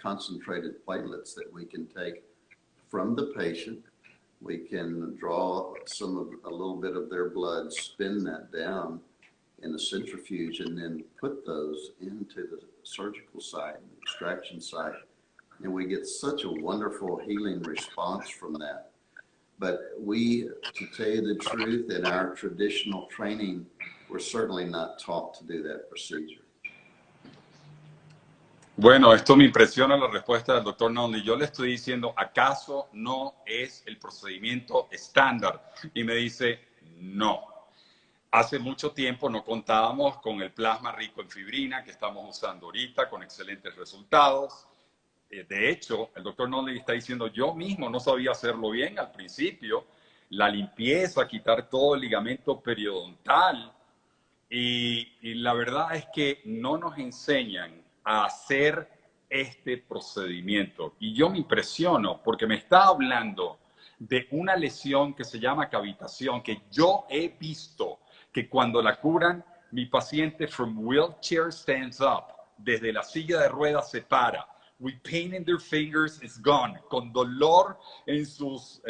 concentrated platelets that we can take from the patient. We can draw a little bit of their blood, spin that down in a centrifuge, and then put those into the surgical site, extraction site. And we get such a wonderful healing response from that. But we, to tell you the truth, in our traditional training, we're certainly not taught to do that procedure. Bueno, esto me impresiona la respuesta del doctor Nunnally. Yo le estoy diciendo, ¿acaso no es el procedimiento estándar? Y me dice, no. Hace mucho tiempo no contábamos con el plasma rico en fibrina que estamos usando ahorita con excelentes resultados. De hecho, el doctor Nunnally está diciendo, yo mismo no sabía hacerlo bien al principio. La limpieza, quitar todo el ligamento periodontal. Y la verdad es que no nos enseñan a hacer este procedimiento. Y yo me impresiono porque me está hablando de una lesión que se llama cavitación, que yo he visto que cuando la curan, mi paciente from wheelchair stands up. Desde la silla de ruedas se para. With pain in their fingers, it's gone. Con dolor en sus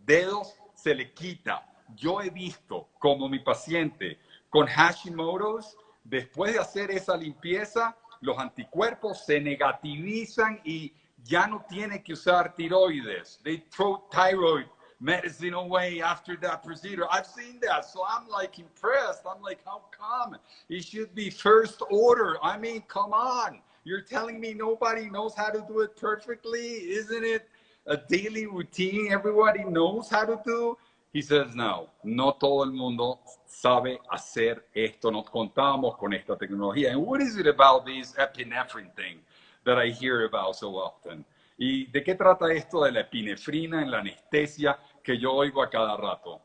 dedos, se le quita. Yo he visto como mi paciente con Hashimoto's, después de hacer esa limpieza, los anticuerpos se negativizan y ya no tiene que usar tiroides. They throw thyroid medicine away after that procedure. I've seen that, so I'm like impressed. I'm like, how come? It should be first order. I mean, come on. You're telling me nobody knows how to do it perfectly? Isn't it a daily routine everybody knows how to do? He says, no todo el mundo sabe hacer esto. No contamos con esta tecnología. And what is it about this epinephrine thing that I hear about so often? ¿Y de qué trata esto de la epinefrina en la anestesia que yo oigo a cada rato?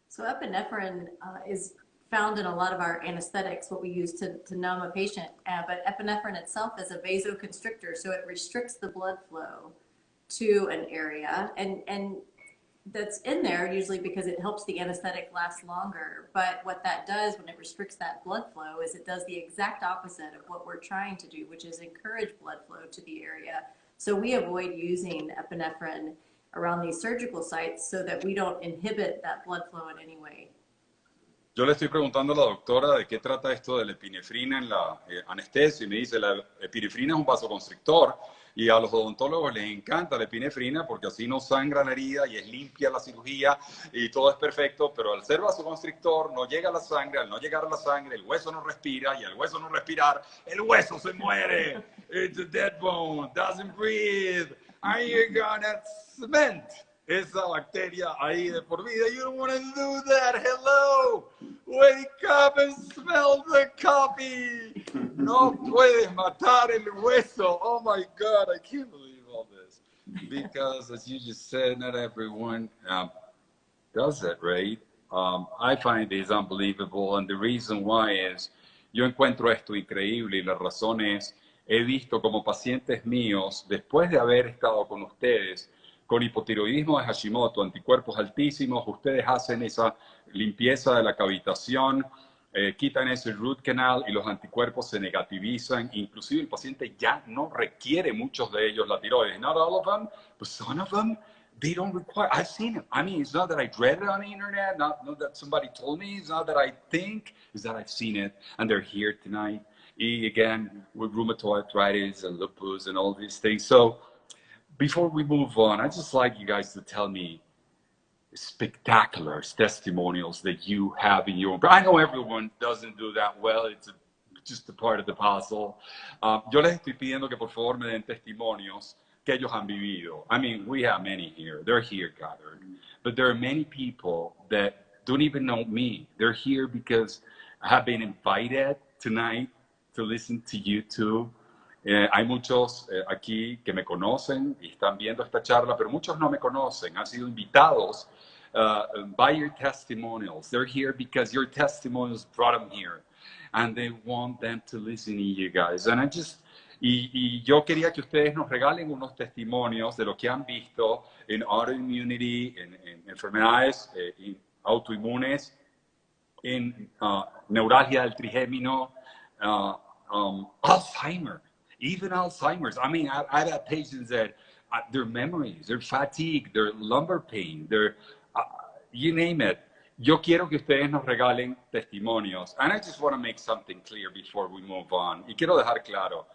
So epinephrine is found in a lot of our anesthetics, what we use to numb a patient. But epinephrine itself is a vasoconstrictor, so it restricts the blood flow to an area. And that's in there usually because it helps the anesthetic last longer. But what that does when it restricts that blood flow is it does the exact opposite of what we're trying to do, which is encourage blood flow to the area. So we avoid using epinephrine around these surgical sites so that we don't inhibit that blood flow in any way. Yo le estoy preguntando a la doctora de qué trata esto de la epinefrina en la anestesia y me dice, la epinefrina es un vasoconstrictor y a los odontólogos les encanta la epinefrina porque así no sangra la herida y es limpia la cirugía y todo es perfecto, pero al ser vasoconstrictor no llega la sangre, al no llegar a la sangre el hueso no respira y al hueso no respirar, el hueso se muere. It's a dead bone, doesn't breathe. Are you gonna cement? esa bacteria ahí de por vida. You don't want to do that. Hello, wake up and smell the coffee. No puedes matar el hueso. Oh my God, I can't believe all this. Because as you just said, not everyone does that, right? I find this unbelievable, and the reason why is, yo encuentro esto increíble y la razón es, he visto como pacientes míos, después de haber estado con ustedes, con hipotiroidismo de Hashimoto, anticuerpos altísimos, ustedes hacen esa limpieza de la cavitación, quitan ese root canal y los anticuerpos se negativizan, inclusive el paciente ya no requiere muchos de ellos la tiroides, not all of them, but some of them, they don't require. I've seen it. I mean, it's not that I read it on the internet, not that somebody told me, it's not that I think, it's that I've seen it, and they're here tonight. Again, with rheumatoid arthritis and lupus and all these things. So before we move on, I'd just like you guys to tell me spectacular testimonials that you have in your... I know everyone doesn't do that well. It's just a part of the puzzle. Yo les estoy pidiendo que por favor me den testimonios que ellos han vivido. I mean, we have many here. They're here gathered. But there are many people that don't even know me. They're here because I have been invited tonight to listen to you two. Hay muchos aquí que me conocen y están viendo esta charla, pero muchos no me conocen. Han sido invitados by your testimonials. They're here because your testimonials brought them here. And they want them to listen to you guys. And I just... Y yo quería que ustedes nos regalen unos testimonios de lo que han visto en autoimmunity, en enfermedades autoinmunes, en neuralgia del trigémino, Alzheimer, even Alzheimer's. I mean, I've had patients that their memories, their fatigue, their lumbar pain, their, you name it. Yo quiero que ustedes nos regalen testimonios. And I just want to make something clear before we move on. Y quiero dejar claro.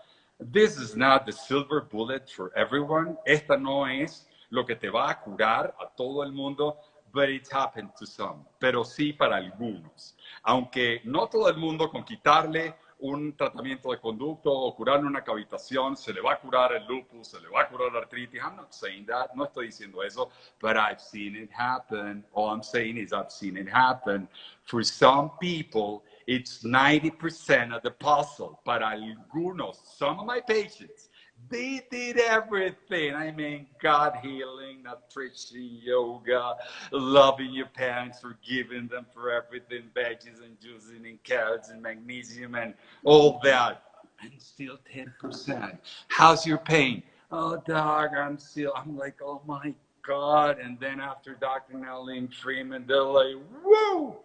This is not the silver bullet for everyone. Esta no es lo que te va a curar a todo el mundo, but it's happened to some. Pero sí para algunos. Aunque no todo el mundo con quitarle un tratamiento de conducto o curarle una cavitación se le va a curar el lupus, se le va a curar la artritis. I'm not saying that. No estoy diciendo eso. But I've seen it happen. All I'm saying is I've seen it happen. For some people, it's 90% of the puzzle. Para algunos, some of my patients, they did everything. I mean, gut healing, nutrition, yoga, loving your parents, forgiving them for everything, veggies and juices and carrots and magnesium and all that. And still 10%. How's your pain? Oh, doc, I'm like, oh my God. And then after Dr. Nunnally and Freeman, they're like, whoa!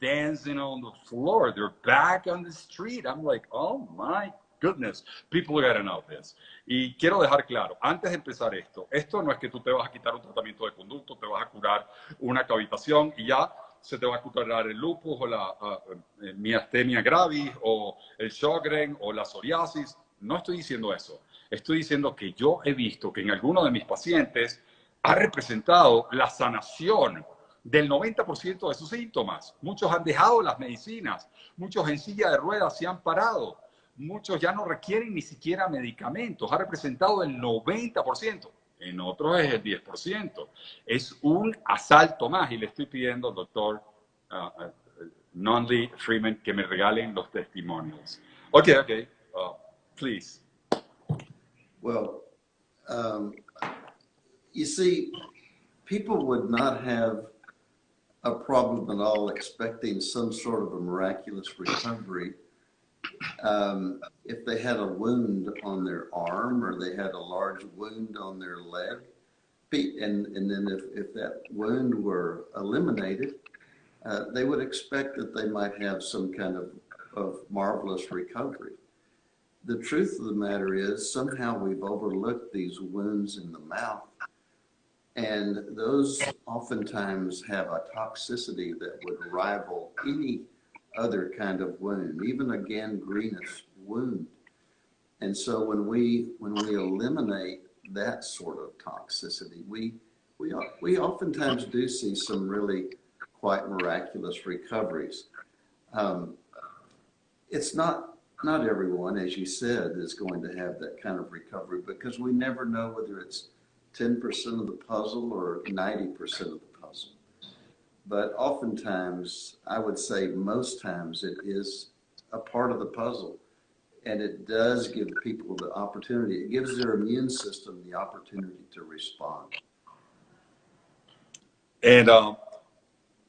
Dancing on the floor. They're back on the street. I'm like, oh my goodness. People gotta know this. Y quiero dejar claro, antes de empezar esto no es que tú te vas a quitar un tratamiento de conducto, te vas a curar una cavitación y ya se te va a curar el lupus o la miastenia gravis o el Sjögren o la psoriasis. No estoy diciendo eso. Estoy diciendo que yo he visto que en algunos de mis pacientes ha representado la sanación del 90% de sus síntomas. Muchos han dejado las medicinas, muchos en silla de ruedas se han parado, muchos ya no requieren ni siquiera medicamentos. Ha representado el 90%, en otros es el 10%. Es un asalto más y le estoy pidiendo al doctor Nunnally, Freeman, que me regalen los testimonios. Okay, please. Well, you see, people would not have a problem at all expecting some sort of a miraculous recovery if they had a wound on their arm or they had a large wound on their leg. And then if that wound were eliminated, they would expect that they might have some kind of marvelous recovery. The truth of the matter is somehow we've overlooked these wounds in the mouth. And those oftentimes have a toxicity that would rival any other kind of wound, even a gangrenous wound. And so when we eliminate that sort of toxicity, we oftentimes do see some really quite miraculous recoveries. It's not everyone, as you said, is going to have that kind of recovery because we never know whether it's 10% of the puzzle or 90% of the puzzle. But oftentimes, I would say most times, it is a part of the puzzle. And it does give people the opportunity, it gives their immune system the opportunity to respond. And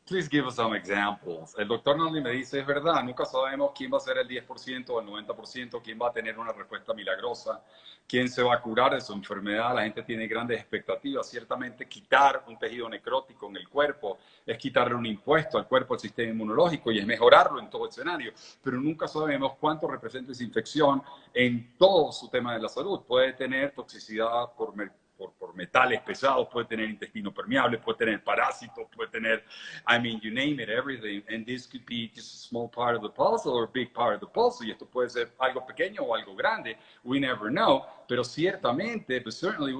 please give us some examples. El doctor Nunnally me dice, es verdad, nunca sabemos quién va a ser el 10% o el 90%, quién va a tener una respuesta milagrosa, quién se va a curar de su enfermedad. La gente tiene grandes expectativas. Ciertamente, quitar un tejido necrótico en el cuerpo es quitarle un impuesto al cuerpo, al sistema inmunológico, y es mejorarlo en todo escenario. Pero nunca sabemos cuánto representa esa infección en todo su tema de la salud. Puede tener toxicidad por metales pesados, puede tener intestino permeable, puede tener parásitos, puede tener, I mean, you name it, everything. And this could be just a small part of the puzzle or a big part of the puzzle. Y esto puede ser algo pequeño o algo grande. We never know. Pero ciertamente, but certainly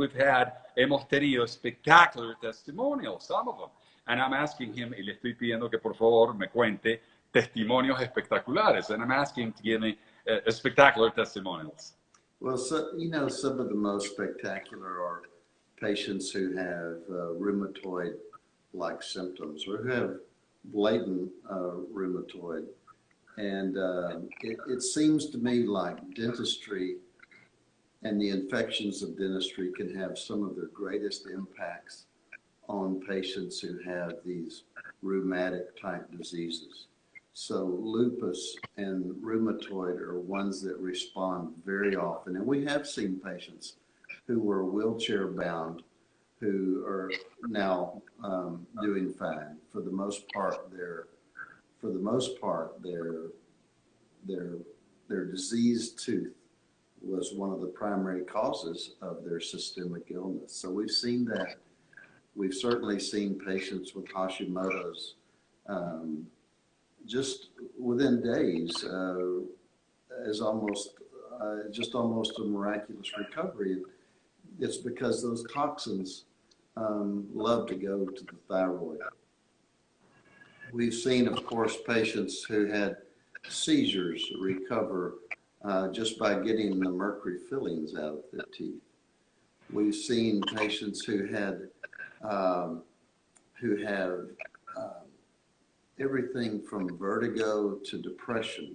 hemos tenido spectacular testimonials, some of them. And I'm asking him, y le estoy pidiendo que por favor me cuente testimonios espectaculares. And I'm asking him to give me spectacular testimonials. Well, so, you know, some of the most spectacular are patients who have rheumatoid-like symptoms or who have blatant rheumatoid. And it seems to me like dentistry and the infections of dentistry can have some of the greatest impacts on patients who have these rheumatic-type diseases. So lupus and rheumatoid are ones that respond very often. And we have seen patients who were wheelchair bound who are now doing fine. For the most part, their diseased tooth was one of the primary causes of their systemic illness. So we've seen that. We've certainly seen patients with Hashimoto's just within days, as almost a miraculous recovery. It's because those toxins love to go to the thyroid. We've seen, of course, patients who had seizures recover just by getting the mercury fillings out of their teeth. We've seen patients who have everything from vertigo to depression,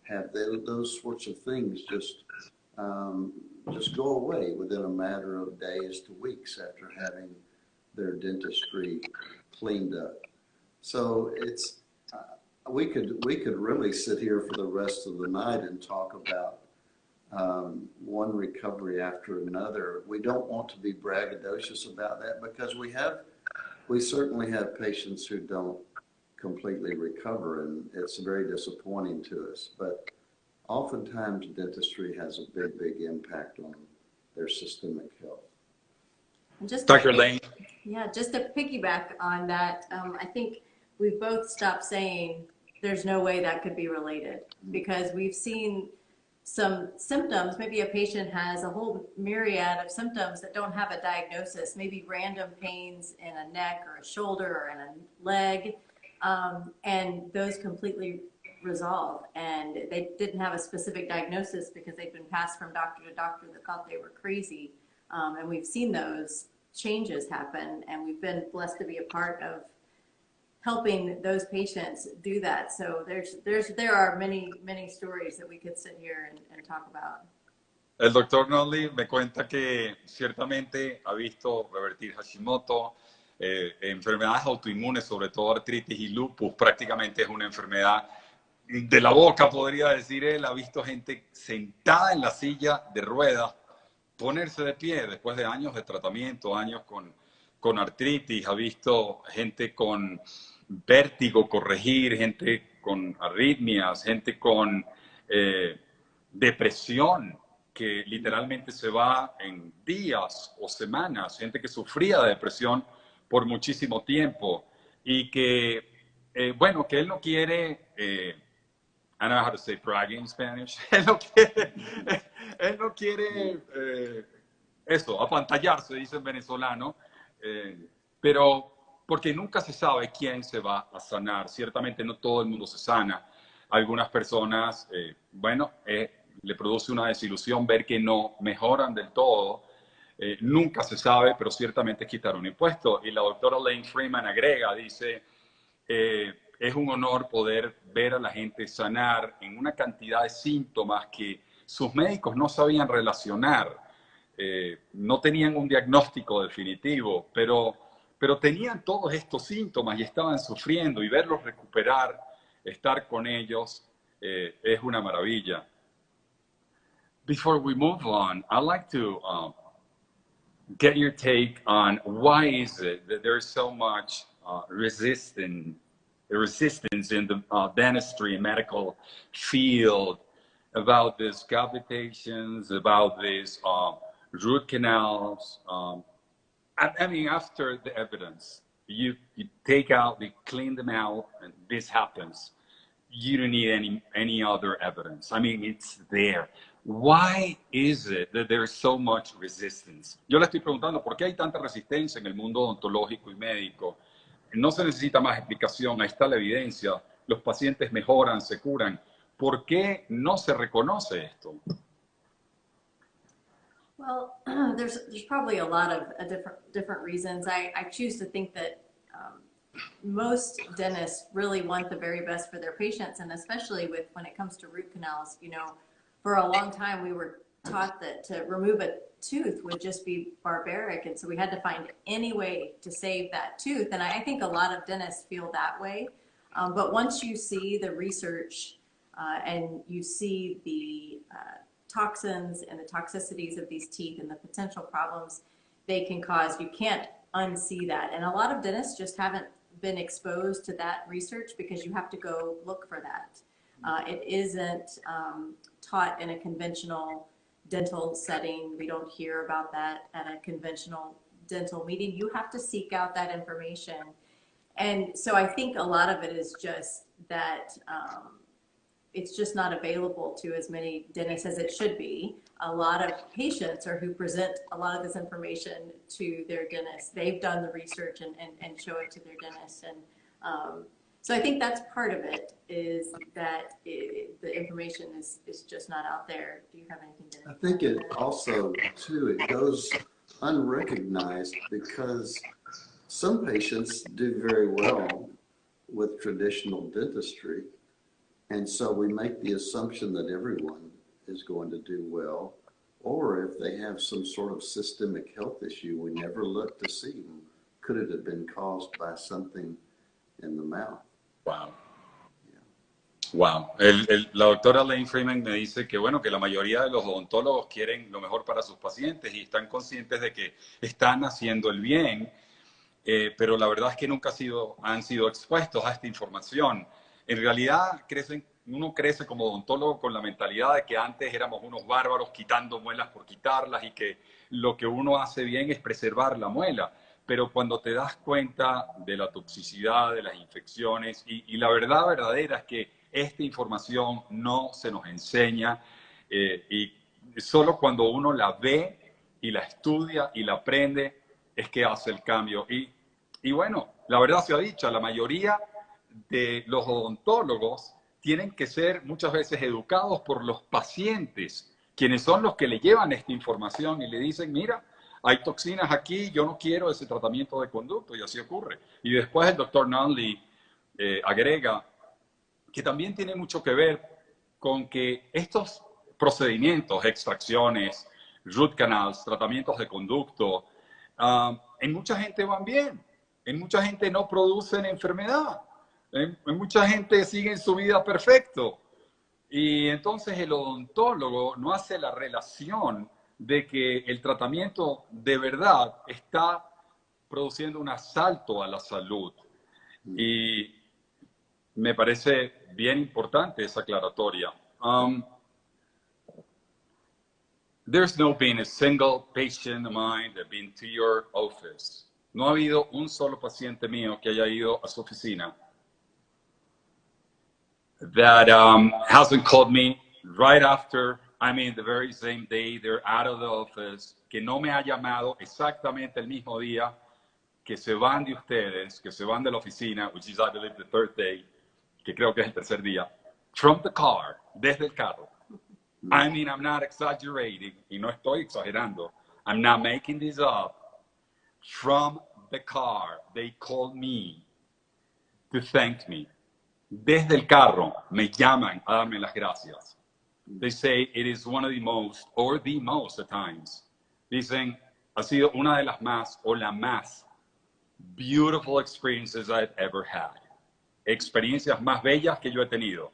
have those sorts of things just go away within a matter of days to weeks after having their dentistry cleaned up. So it's we could really sit here for the rest of the night and talk about one recovery after another. We don't want to be braggadocious about that because we certainly have patients who don't completely recover, and it's very disappointing to us. But oftentimes dentistry has a big impact on their systemic health. Just Dr. Lane. Yeah, just to piggyback on that, I think we've both stopped saying there's no way that could be related, because we've seen some symptoms. Maybe a patient has a whole myriad of symptoms that don't have a diagnosis, maybe random pains in a neck or a shoulder or in a leg, and those completely resolve. And they didn't have a specific diagnosis because they'd been passed from doctor to doctor that thought they were crazy. And we've seen those changes happen, and we've been blessed to be a part of helping those patients do that. So there are many stories that we could sit here and talk about. El doctor Nunnally me cuenta que ciertamente ha visto revertir Hashimoto, enfermedades autoinmunes, sobre todo artritis y lupus. Prácticamente es una enfermedad de la boca, podría decir él. Ha visto gente sentada en la silla de ruedas ponerse de pie después de años de tratamiento, años con artritis. Ha visto gente con vértigo corregir, gente con arritmias, gente con depresión que literalmente se va en días o semanas, gente que sufría de depresión por muchísimo tiempo y que, bueno, que él no quiere, I don't know how to say bragging in Spanish, él no quiere eso, apantallarse, dice el venezolano, pero porque nunca se sabe quién se va a sanar. Ciertamente no todo el mundo se sana. Algunas personas, bueno, le produce una desilusión ver que no mejoran del todo. Nunca se sabe, pero ciertamente es quitar un impuesto. Y la doctora Freeman agrega, dice, es un honor poder ver a la gente sanar en una cantidad de síntomas que sus médicos no sabían relacionar. No tenían un diagnóstico definitivo, pero tenían todos estos síntomas y estaban sufriendo, y verlos recuperar, estar con ellos, es una maravilla. Before we move on, I'd like to get your take on why is it that there's so much resistance in the dentistry and medical field about these cavitations, about these root canals. I mean, after the evidence, you take out, you clean them out, and this happens. You don't need any other evidence. I mean, it's there. Why is it that there's so much resistance? Yo le estoy preguntando por qué hay tanta resistencia en el mundo odontológico y médico. No se necesita más explicación, ahí está la evidencia. Los pacientes mejoran, se curan. ¿Por qué no se reconoce esto? Well, there's probably a lot of different reasons. I choose to think that most dentists really want the very best for their patients, and especially when it comes to root canals. You know, for a long time we were taught that to remove a tooth would just be barbaric, and so we had to find any way to save that tooth. And I think a lot of dentists feel that way. But once you see the research and you see the toxins and the toxicities of these teeth and the potential problems they can cause, you can't unsee that. And a lot of dentists just haven't been exposed to that research because you have to go look for that. It isn't taught in a conventional dental setting. We don't hear about that at a conventional dental meeting. You have to seek out that information. And so I think a lot of it is just that it's just not available to as many dentists as it should be. A lot of patients are who present a lot of this information to their dentist. They've done the research and show it to their dentist. And so I think that's part of it, is that the information is just not out there. Do you have anything to add? I think it also, too, it goes unrecognized because some patients do very well with traditional dentistry. And so we make the assumption that everyone is going to do well. Or if they have some sort of systemic health issue, we never look to see, could it have been caused by something in the mouth? Wow. Wow. La doctora Freeman me dice que, bueno, que la mayoría de los odontólogos quieren lo mejor para sus pacientes y están conscientes de que están haciendo el bien, pero la verdad es que nunca han sido expuestos a esta información. En realidad, uno crece como odontólogo con la mentalidad de que antes éramos unos bárbaros quitando muelas por quitarlas y que lo que uno hace bien es preservar la muela. Pero cuando te das cuenta de la toxicidad, de las infecciones, y la verdad verdadera es que esta información no se nos enseña, y solo cuando uno la ve y la estudia y la aprende es que hace el cambio. Y bueno, la verdad se ha dicho, la mayoría de los odontólogos tienen que ser muchas veces educados por los pacientes, quienes son los que le llevan esta información y le dicen, mira, hay toxinas aquí, yo no quiero ese tratamiento de conducto, y así ocurre. Y después el doctor Nunnally agrega que también tiene mucho que ver con que estos procedimientos, extracciones, root canals, tratamientos de conducto, en mucha gente van bien, en mucha gente no producen enfermedad, en mucha gente sigue su vida perfecto. Y entonces el odontólogo no hace la relación de que el tratamiento de verdad está produciendo un asalto a la salud. Y me parece bien importante esa aclaratoria. There's no been a single patient of mine that been to your office. No ha habido un solo paciente mío que haya ido a su oficina that hasn't called me right after, I mean, the very same day they're out of the office, que no me ha llamado exactamente el mismo día que se van de ustedes, que se van de la oficina, which is, I believe, the third day, que creo que es el tercer día, from the car, desde el carro. I mean, I'm not exaggerating, y no estoy exagerando. I'm not making this up. From the car, they called me to thank me. Desde el carro me llaman a darme las gracias. They say it is one of the most, or the most at times. Dicen, ha sido una de las más, o la más beautiful experiences I've ever had. Experiencias más bellas que yo he tenido.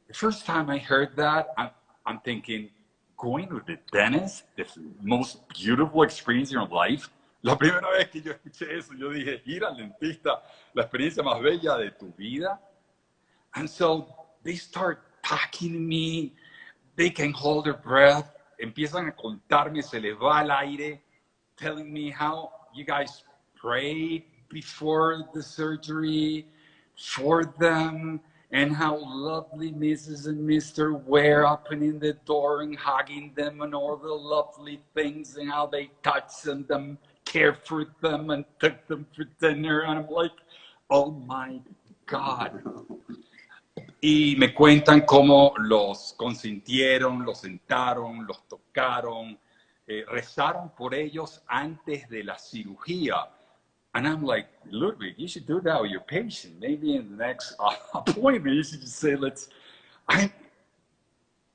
The first time I heard that, I'm thinking, going to the dentist, the most beautiful experience in your life. La primera vez que yo escuché eso, yo dije, ir al dentista, la experiencia más bella de tu vida. And so they start talking to me, they can hold their breath, empiezan a contarme, se les va el aire, telling me how you guys prayed before the surgery for them, and how lovely Mrs. and Mr. were opening the door and hugging them and all the lovely things, and how they touched them, cared for them, and took them for dinner. And I'm like, oh my God. Y me cuentan cómo los consintieron, los sentaron, los tocaron, rezaron por ellos antes de la cirugía. And I'm like, Ludwig, you should do that with your patient. Maybe in the next appointment, you should just say,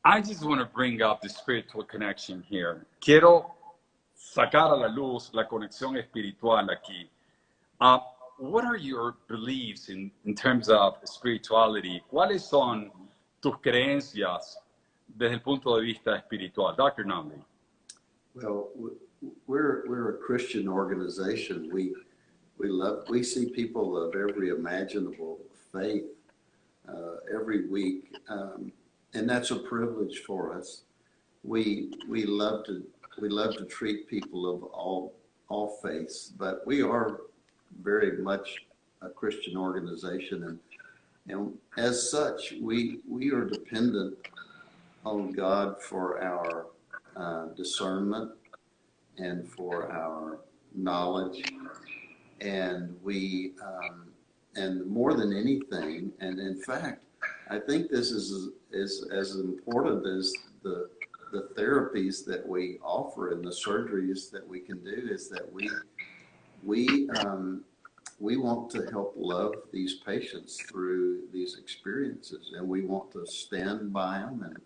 I just want to bring up the spiritual connection here. Quiero sacar a la luz la conexión espiritual aquí. What are your beliefs in terms of spirituality? ¿Cuáles son tus creencias desde el punto de vista espiritual? Dr. Nunnally. Well, we're a Christian organization. We see people of every imaginable faith every week, and that's a privilege for us. We love to treat people of all faiths, but we are very much a Christian organization, and as such, we are dependent on God for our discernment and for our knowledge, and and more than anything, and in fact, I think this is as important as the therapies that we offer and the surgeries that we can do, is that we want to help love these patients through these experiences, and we want to stand by them and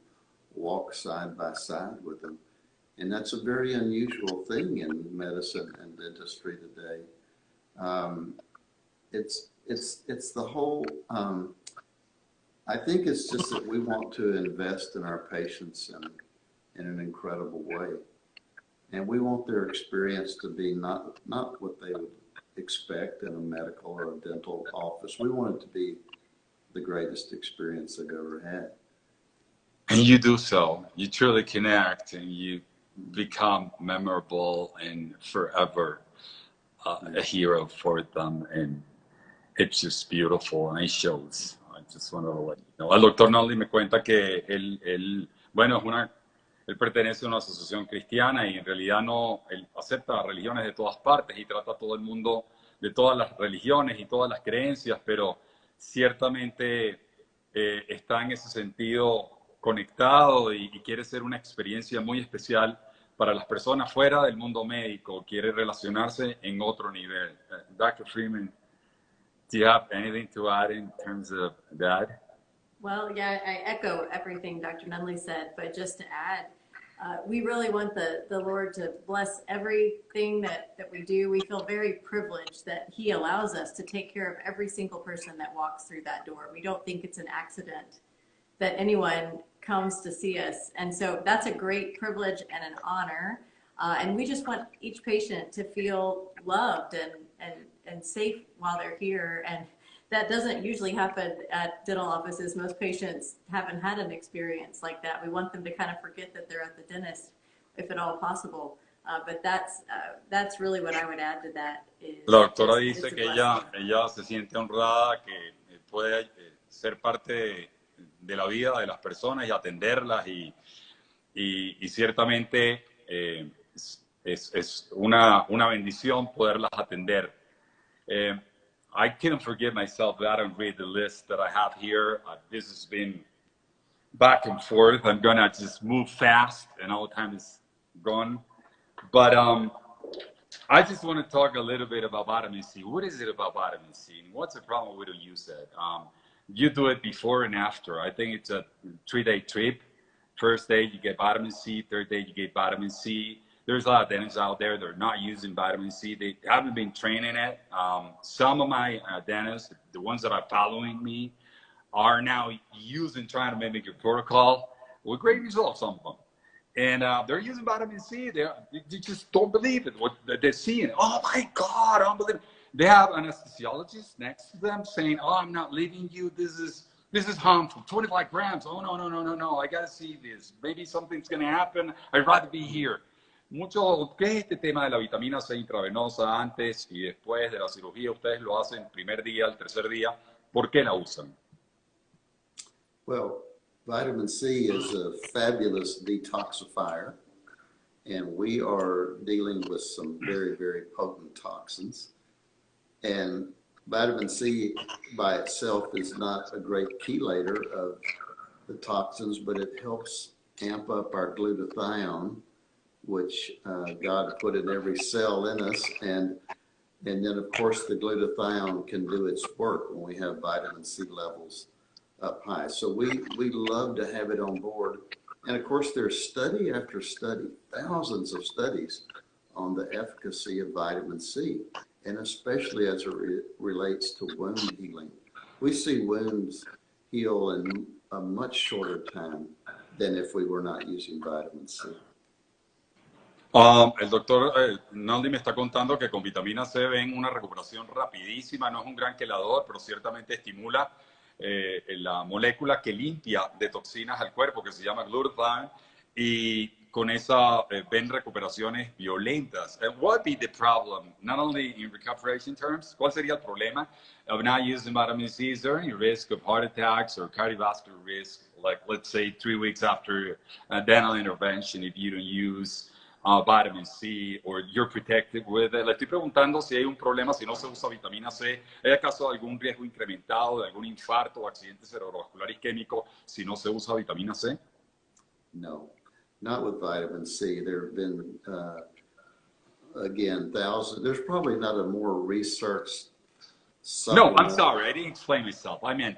walk side by side with them. And that's a very unusual thing in medicine and dentistry today. It's the whole, I think it's just that we want to invest in our patients in an incredible way. And we want their experience to be not what they would expect in a medical or a dental office. We want it to be the greatest experience they've ever had. And you do so. You truly connect, and you become memorable and forever a hero for them. And it's just beautiful, and it shows. I just want to let you know. El doctor Nunnally me cuenta que él pertenece a una asociación cristiana, y en realidad él acepta religiones de todas partes y trata a todo el mundo de todas las religiones y todas las creencias, pero ciertamente está en ese sentido conectado y quiere ser una experiencia muy especial para las personas fuera del mundo médico, quiere relacionarse en otro nivel. Dr. Freeman, do you have anything to add in terms of that? Well, yeah, I echo everything Dr. Nunnally said, but just to add, we really want the Lord to bless everything that we do. We feel very privileged that He allows us to take care of every single person that walks through that door. We don't think it's an accident that anyone comes to see us. And so that's a great privilege and an honor. And we just want each patient to feel loved and safe while they're here. And that doesn't usually happen at dental offices. Most patients haven't had an experience like that. We want them to kind of forget that they're at the dentist, if at all possible. But that's really what I would add to that. La doctora dice que ella se siente honrada, que puede ser parte de la vida de las personas y atenderlas, y ciertamente es una bendición poderlas atender. I couldn't forgive myself that I don't read the list that I have here. This has been back and forth. I'm gonna just move fast, and all the time is gone. But I just want to talk a little bit about vitamin C. What is it about vitamin C? What's the problem we don't use it? You do it before and after. I think it's a 3-day trip. First day you get vitamin C. Third day you get vitamin C. There's a lot of dentists out there that are not using vitamin C. They haven't been training it. Some of my dentists, the ones that are following me, are now trying to mimic your protocol with great results, some of them. And they're using vitamin C. They just don't believe it, what they're seeing. Oh my God, unbelievable. They have anesthesiologists next to them saying, oh, I'm not leaving you. This is harmful, 25 grams. Oh, no. I got to see this. Maybe something's going to happen. I'd rather be here. ¿Qué es este tema de la vitamina C intravenosa antes y después de la cirugía? Ustedes lo hacen el primer día, el tercer día. ¿Por qué la usan? Well, vitamin C is a fabulous detoxifier, and we are dealing with some very, very potent toxins. And vitamin C by itself is not a great chelator of the toxins, but it helps amp up our glutathione, which God put in every cell in us. And then, of course, the glutathione can do its work when we have vitamin C levels up high. So we love to have it on board. And of course, there's study after study, thousands of studies on the efficacy of vitamin C, and especially as it relates to wound healing. We see wounds heal in a much shorter time than if we were not using vitamin C. El doctor Nunnally me está contando que con vitamina C ven una recuperación rapidísima. No es un gran quelador, pero ciertamente estimula la molécula que limpia de toxinas al cuerpo, que se llama glutathione, y con esa ven recuperaciones violentas. And what would be the problem, not only in recuperation terms? ¿Cuál sería el problema of not using vitamin C? Is there any risk of heart attacks or cardiovascular risk, like let's say 3 weeks after a dental intervention, if you don't use vitamin C or you're protected with it? Le estoy preguntando si hay un problema si no se usa vitamina C. ¿Hay acaso algún riesgo incrementado de algún infarto o accidente cerebrovascular isquémico si no se usa vitamina C? No, not with vitamin C. There have been, again, thousands. There's probably not a more researched supplement. No, I'm sorry. I didn't explain myself. I meant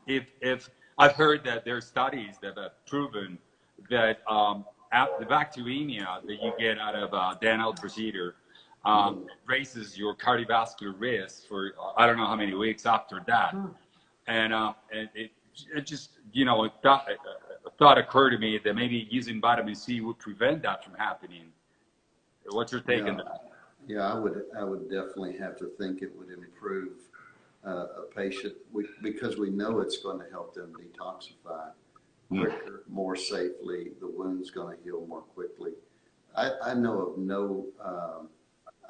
if I've heard that there are studies that have proven that the bacteremia that you get out of a dental procedure raises your cardiovascular risk for I don't know how many weeks after that. And it just, a thought occurred to me that maybe using vitamin C would prevent that from happening. What's your take on that? Yeah, I would definitely have to think it would improve a patient because we know it's going to help them detoxify quicker, more safely. The wound's going to heal more quickly. I know of no,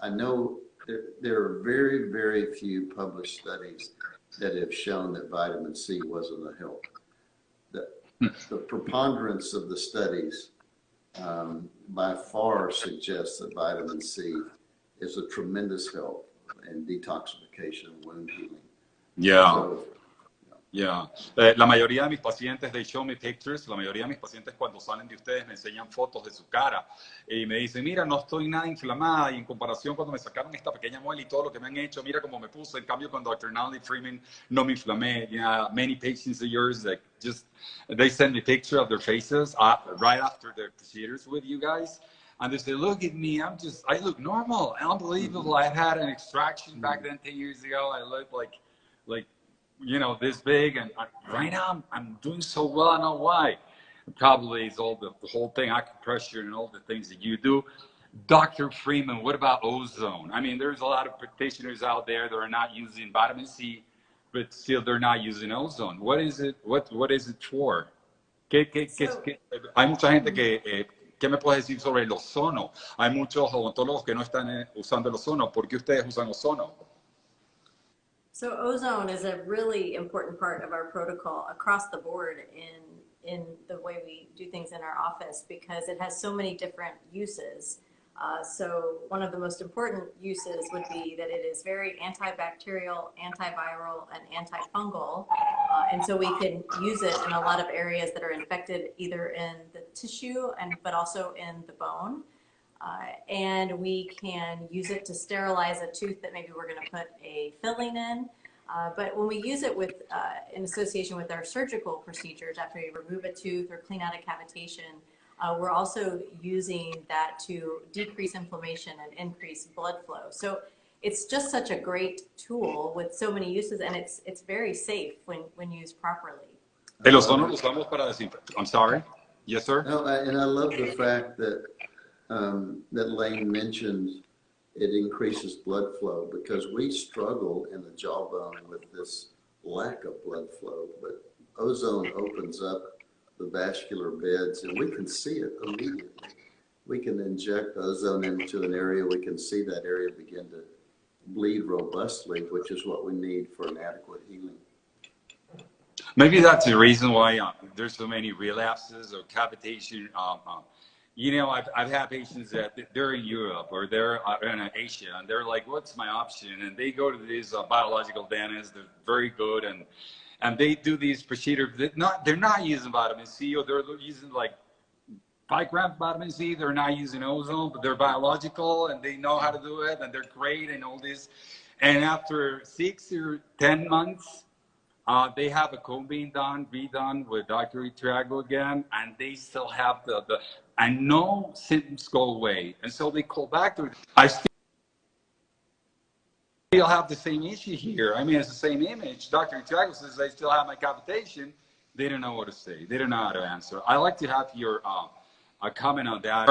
I know there are very, very few published studies that have shown that vitamin C wasn't a help. The preponderance of the studies by far suggests that vitamin C is a tremendous help in detoxification and wound healing. Yeah. So, Yeah. La mayoría de mis pacientes, they show me pictures. La mayoría de mis pacientes cuando salen de ustedes me enseñan fotos de su cara y me dicen, mira, no estoy nada inflamada y en comparación cuando me sacaron esta pequeña muela y todo lo que me han hecho, mira cómo me puse. En cambio con Dr. Nunnally, Freeman, no me inflamé. Many patients of yours that they send me picture of their faces right after their procedures with you guys. And they say, look at me, I look normal, unbelievable. I had an extraction back then 10 years ago. I look like this big, and right now I'm doing so well. I know why. Probably it's all the whole thing, acupressure and all the things that you do. Dr. Freeman, what about ozone? I mean, there's a lot of practitioners out there that are not using vitamin C, but still they're not using ozone. What is it? What is it for? Hay mucha gente que ¿qué me puedes decir sobre el ozono? Hay muchos odontólogos que no están usando el ozono. ¿Por qué ustedes usan ozono? So ozone is a really important part of our protocol across the board in the way we do things in our office because it has so many different uses. So one of the most important uses would be that it is very antibacterial, antiviral, and antifungal. And so we can use it in a lot of areas that are infected either in the tissue but also in the bone. And we can use it to sterilize a tooth that maybe we're going to put a filling in. But when we use it with, in association with our surgical procedures, after we remove a tooth or clean out a cavitation, we're also using that to decrease inflammation and increase blood flow. So it's just such a great tool with so many uses, and it's very safe when used properly. El ozono lo usamos para desinfectar. I'm sorry. Yes, sir. No, and I love the fact that that Lane mentioned it increases blood flow, because we struggle in the jawbone with this lack of blood flow, but ozone opens up the vascular beds and we can see it immediately. We can inject ozone into an area, we can see that area begin to bleed robustly, which is what we need for an adequate healing. Maybe that's the reason why there's so many relapses or cavitation. You know, I've had patients that they're in Europe or they're in Asia, and they're like, what's my option? And they go to these biological dentists. They're very good, and they do these procedures. They're not using vitamin C, or they're using like 5 grams of vitamin C. They're not using ozone, but they're biological, and they know how to do it, and they're great and all this. And after 6 or 10 months, they have a cone being redone with Dr. Trago again, and they still have and no symptoms go away. And so they call back to it. I still have the same issue here. I mean, it's the same image. Dr. Trago says I still have my cavitation. They don't know what to say. They don't know how to answer. I'd like to have your comment on that.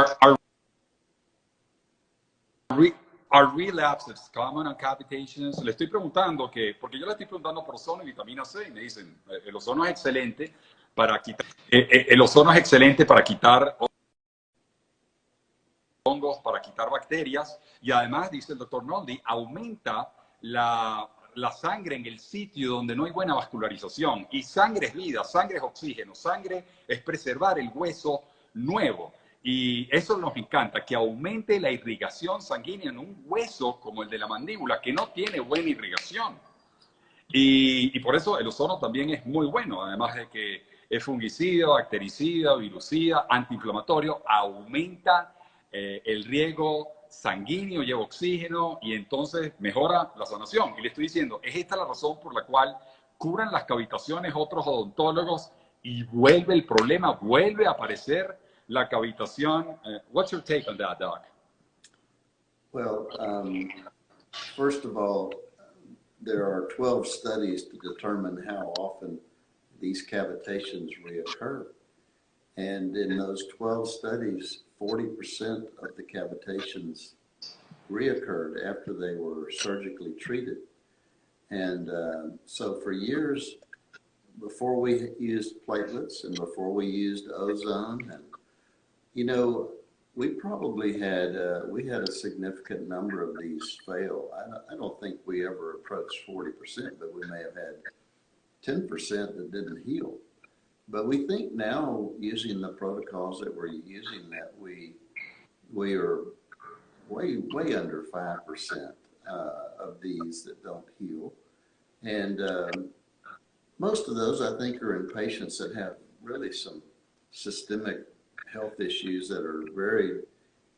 Are relapses common on cavitations? Le estoy preguntando porque yo le estoy preguntando por ozono y vitamina C, y me dicen, el ozono es excelente para quitar, el ozono es excelente para quitar hongos, para quitar bacterias, y además, dice el doctor Nunnally, aumenta la sangre en el sitio donde no hay buena vascularización. Y sangre es vida, sangre es oxígeno, sangre es preservar el hueso nuevo. Y eso nos encanta, que aumente la irrigación sanguínea en un hueso como el de la mandíbula, que no tiene buena irrigación. Y por eso el ozono también es muy bueno, además de que es fungicida, bactericida, virucida, antiinflamatorio, aumenta el riego sanguíneo, lleva oxígeno y entonces mejora la sanación. Y le estoy diciendo, es esta la razón por la cual curan las cavitaciones otros odontólogos y vuelve el problema, vuelve a aparecer la cavitación. What's your take on that, Doc? Well, first of all, there are 12 studies to determine how often these cavitations reoccur. And in those 12 studies, 40% of the cavitations reoccurred after they were surgically treated. And so for years, before we used platelets and before we used ozone, and you know, we probably had a significant number of these fail. I don't think we ever approached 40%, but we may have had 10% that didn't heal. But we think now, using the protocols that we're using, that we are way under 5% of these that don't heal. And most of those, I think, are in patients that have really some systemic health issues that are very,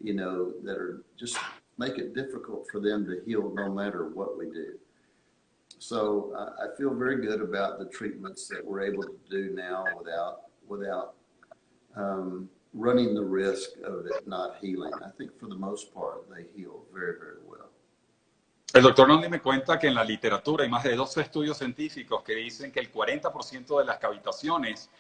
you know, that are just make it difficult for them to heal no matter what we do. So I feel very good about the treatments that we're able to do now without running the risk of it not healing. I think for the most part, they heal very, very well. El doctor Nunnally me cuenta que en la literatura hay más de 12 estudios científicos que dicen que el 40% de las cavitaciones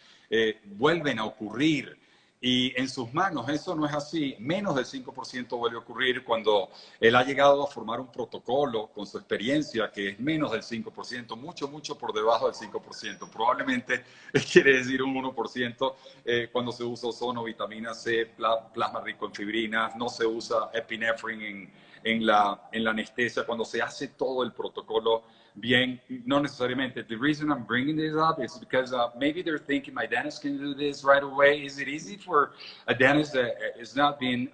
vuelven a ocurrir. Y en sus manos eso no es así, menos del 5% vuelve a ocurrir cuando él ha llegado a formar un protocolo con su experiencia que es menos del 5%, mucho por debajo del 5%, probablemente quiere decir un 1% cuando se usa ozono, vitamina C, plasma rico en fibrinas, no se usa epinephrine en la anestesia, cuando se hace todo el protocolo bien, no necesariamente. The reason I'm bringing this up is because maybe they're thinking my dentist can do this right away. Is it easy for a dentist that is not being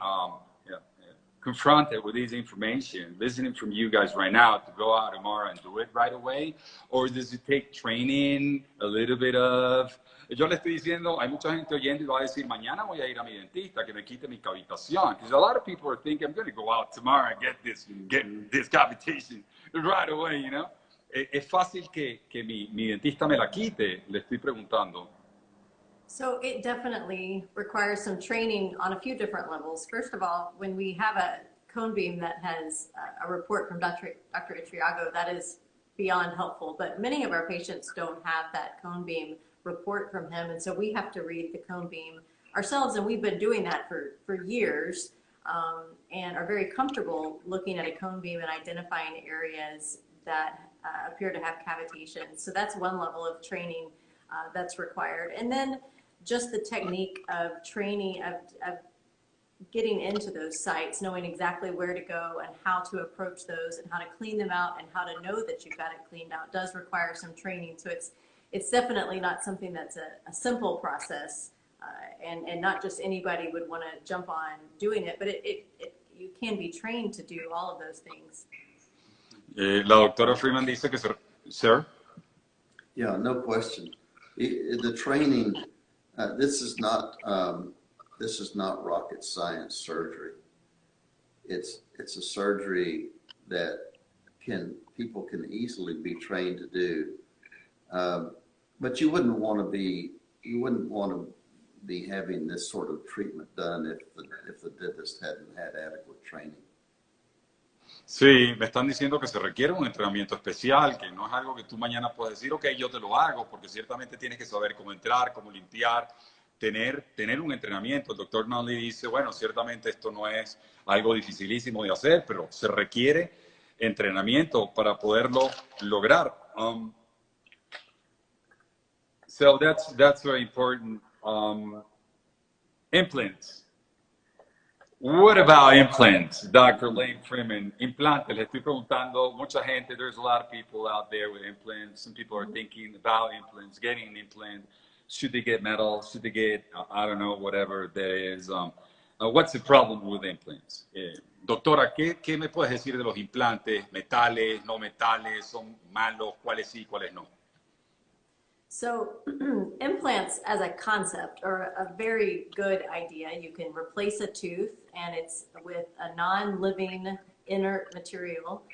confronted with this information, listening from you guys right now, to go out tomorrow and do it right away? Or does it take training, a little bit of... Yo le estoy diciendo, hay mucha gente oyendo y va a decir, mañana voy a ir a mi dentista que me quite mi cavitación. Because a lot of people are thinking, I'm going to go out tomorrow and get this cavitation right away, you know? Es fácil que mi dentista me la quite, le estoy preguntando. So it definitely requires some training on a few different levels. First of all, when we have a cone beam that has a report from Dr. Itriago, that is beyond helpful. But many of our patients don't have that cone beam report from him, and so we have to read the cone beam ourselves, and we've been doing that for years, and are very comfortable looking at a cone beam and identifying areas that appear to have cavitation. So that's one level of training that's required. And then just the technique of training, of getting into those sites, knowing exactly where to go and how to approach those and how to clean them out and how to know that you've got it cleaned out does require some training. So it's definitely not something that's a simple process, and not just anybody would want to jump on doing it, but you can be trained to do all of those things. La doctora Freeman dice que, sir? Yeah, no question. The training, this is not rocket science surgery. It's a surgery that people can easily be trained to do. But you wouldn't want to be having this sort of treatment done if the dentist hadn't had adequate training. Sí, me están diciendo que se requiere un entrenamiento especial, que no es algo que tú mañana puedes decir, ok, yo te lo hago, porque ciertamente tienes que saber cómo entrar, cómo limpiar, tener un entrenamiento. El doctor Nunnally dice, bueno, ciertamente esto no es algo dificilísimo de hacer, pero se requiere entrenamiento para poderlo lograr. So that's very important. Implants. What about implants, Dr. Lane Freeman? Implantes, le estoy preguntando, mucha gente, there's a lot of people out there with implants. Some people are thinking about implants, getting an implant. Should they get metal? Should they get, I don't know, whatever there is. What's the problem with implants? Doctora, ¿qué me puedes decir de los implantes? ¿Metales, no metales? ¿Son malos? ¿Cuáles sí, cuáles no? So implants as a concept are a very good idea. You can replace a tooth, and it's with a non-living inert material.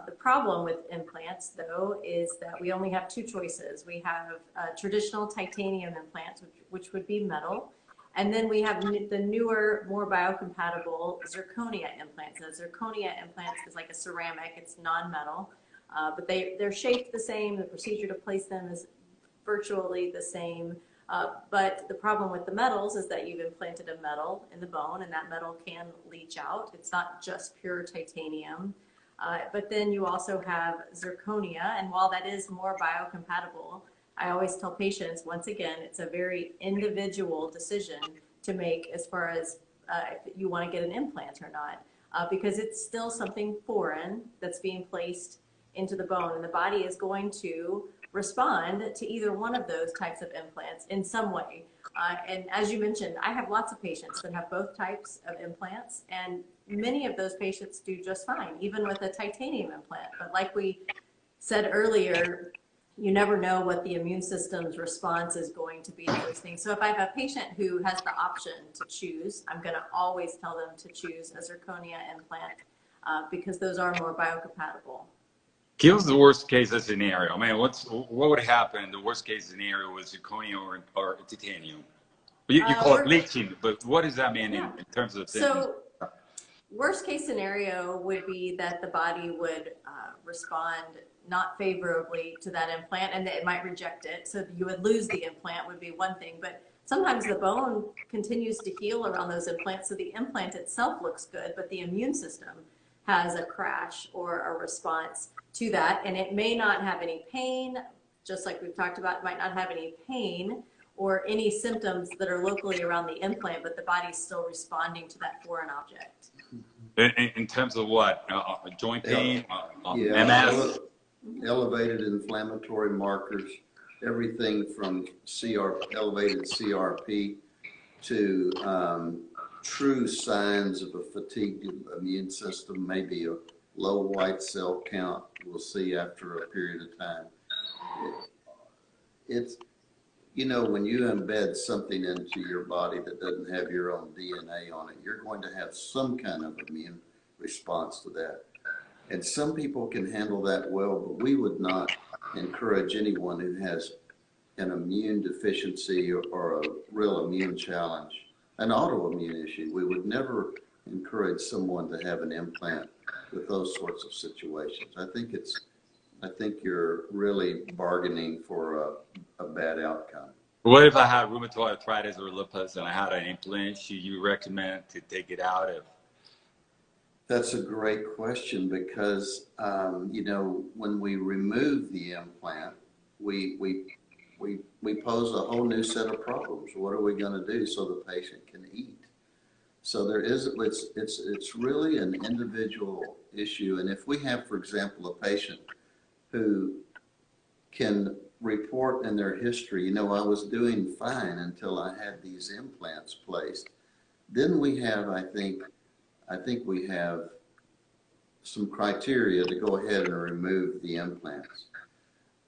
The problem with implants, though, is that we only have two choices. We have traditional titanium implants, which would be metal, and then we have the newer, more biocompatible zirconia implants. A zirconia implant is like a ceramic. It's non-metal, but they're shaped the same. The procedure to place them is virtually the same, but the problem with the metals is that you've implanted a metal in the bone, and that metal can leach out. It's not just pure titanium, but then you also have zirconia, and while that is more biocompatible, I always tell patients, once again, it's a very individual decision to make as far as if you want to get an implant or not, because it's still something foreign that's being placed into the bone, and the body is going to respond to either one of those types of implants in some way. And as you mentioned, I have lots of patients that have both types of implants, and many of those patients do just fine, even with a titanium implant. But like we said earlier, you never know what the immune system's response is going to be to those things. So if I have a patient who has the option to choose, I'm going to always tell them to choose a zirconia implant because those are more biocompatible. Give us the worst case scenario. I mean, what would happen in the worst case scenario with zirconia or titanium? You call it leaching, but what does that mean in terms of things? So worst case scenario would be that the body would respond not favorably to that implant, and that it might reject it. So you would lose the implant would be one thing, but sometimes the bone continues to heal around those implants, so the implant itself looks good, but the immune system has a crash or a response to that, and it may not have any pain, just like we've talked about, it might not have any pain or any symptoms that are locally around the implant, but the body's still responding to that foreign object. In terms of what? Joint pain? MS? Elevated inflammatory markers, everything from elevated CRP to true signs of a fatigued immune system, maybe a low white cell count we'll see after a period of time. It's, you know, when you embed something into your body that doesn't have your own DNA on it, you're going to have some kind of immune response to that. And some people can handle that well, but we would not encourage anyone who has an immune deficiency or a real immune challenge, an autoimmune issue. We would never encourage someone to have an implant with those sorts of situations. I think you're really bargaining for a bad outcome. What if I had rheumatoid arthritis or lupus and I had an implant? Should you recommend to take it out of? That's a great question because, you know, when we remove the implant, we pose a whole new set of problems. What are we going to do so the patient can eat? So it's really an individual issue. And if we have, for example, a patient who can report in their history, you know, I was doing fine until I had these implants placed, then we have, I think we have some criteria to go ahead and remove the implants.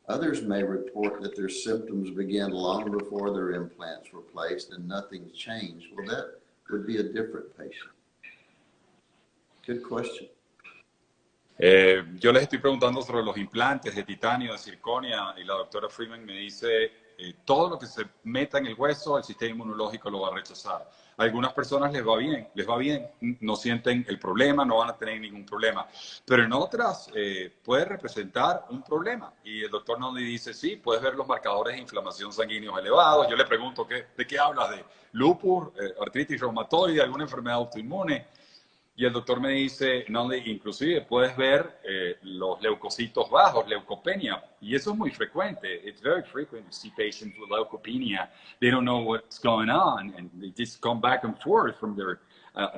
Others may report that their symptoms began long before their implants were placed and nothing's changed. Well, that would be a different patient. Good question. Yo les estoy preguntando sobre los implantes de titanio, de circonia, y la doctora Freeman me dice, todo lo que se meta en el hueso, el sistema inmunológico lo va a rechazar. A algunas personas les va bien, no sienten el problema, no van a tener ningún problema. Pero en otras puede representar un problema. Y el doctor Nunnally dice, sí, puedes ver los marcadores de inflamación sanguíneos elevados. Yo le pregunto, ¿de qué hablas? ¿De lupus, artritis reumatoide, alguna enfermedad autoinmune? Y el doctor me dice, Nunnally, inclusive puedes ver los leucocitos bajos, leucopenia. Y eso es muy frecuente. It's very frequent to see patients with leukopenia. They don't know what's going on, and they just come back and forth from their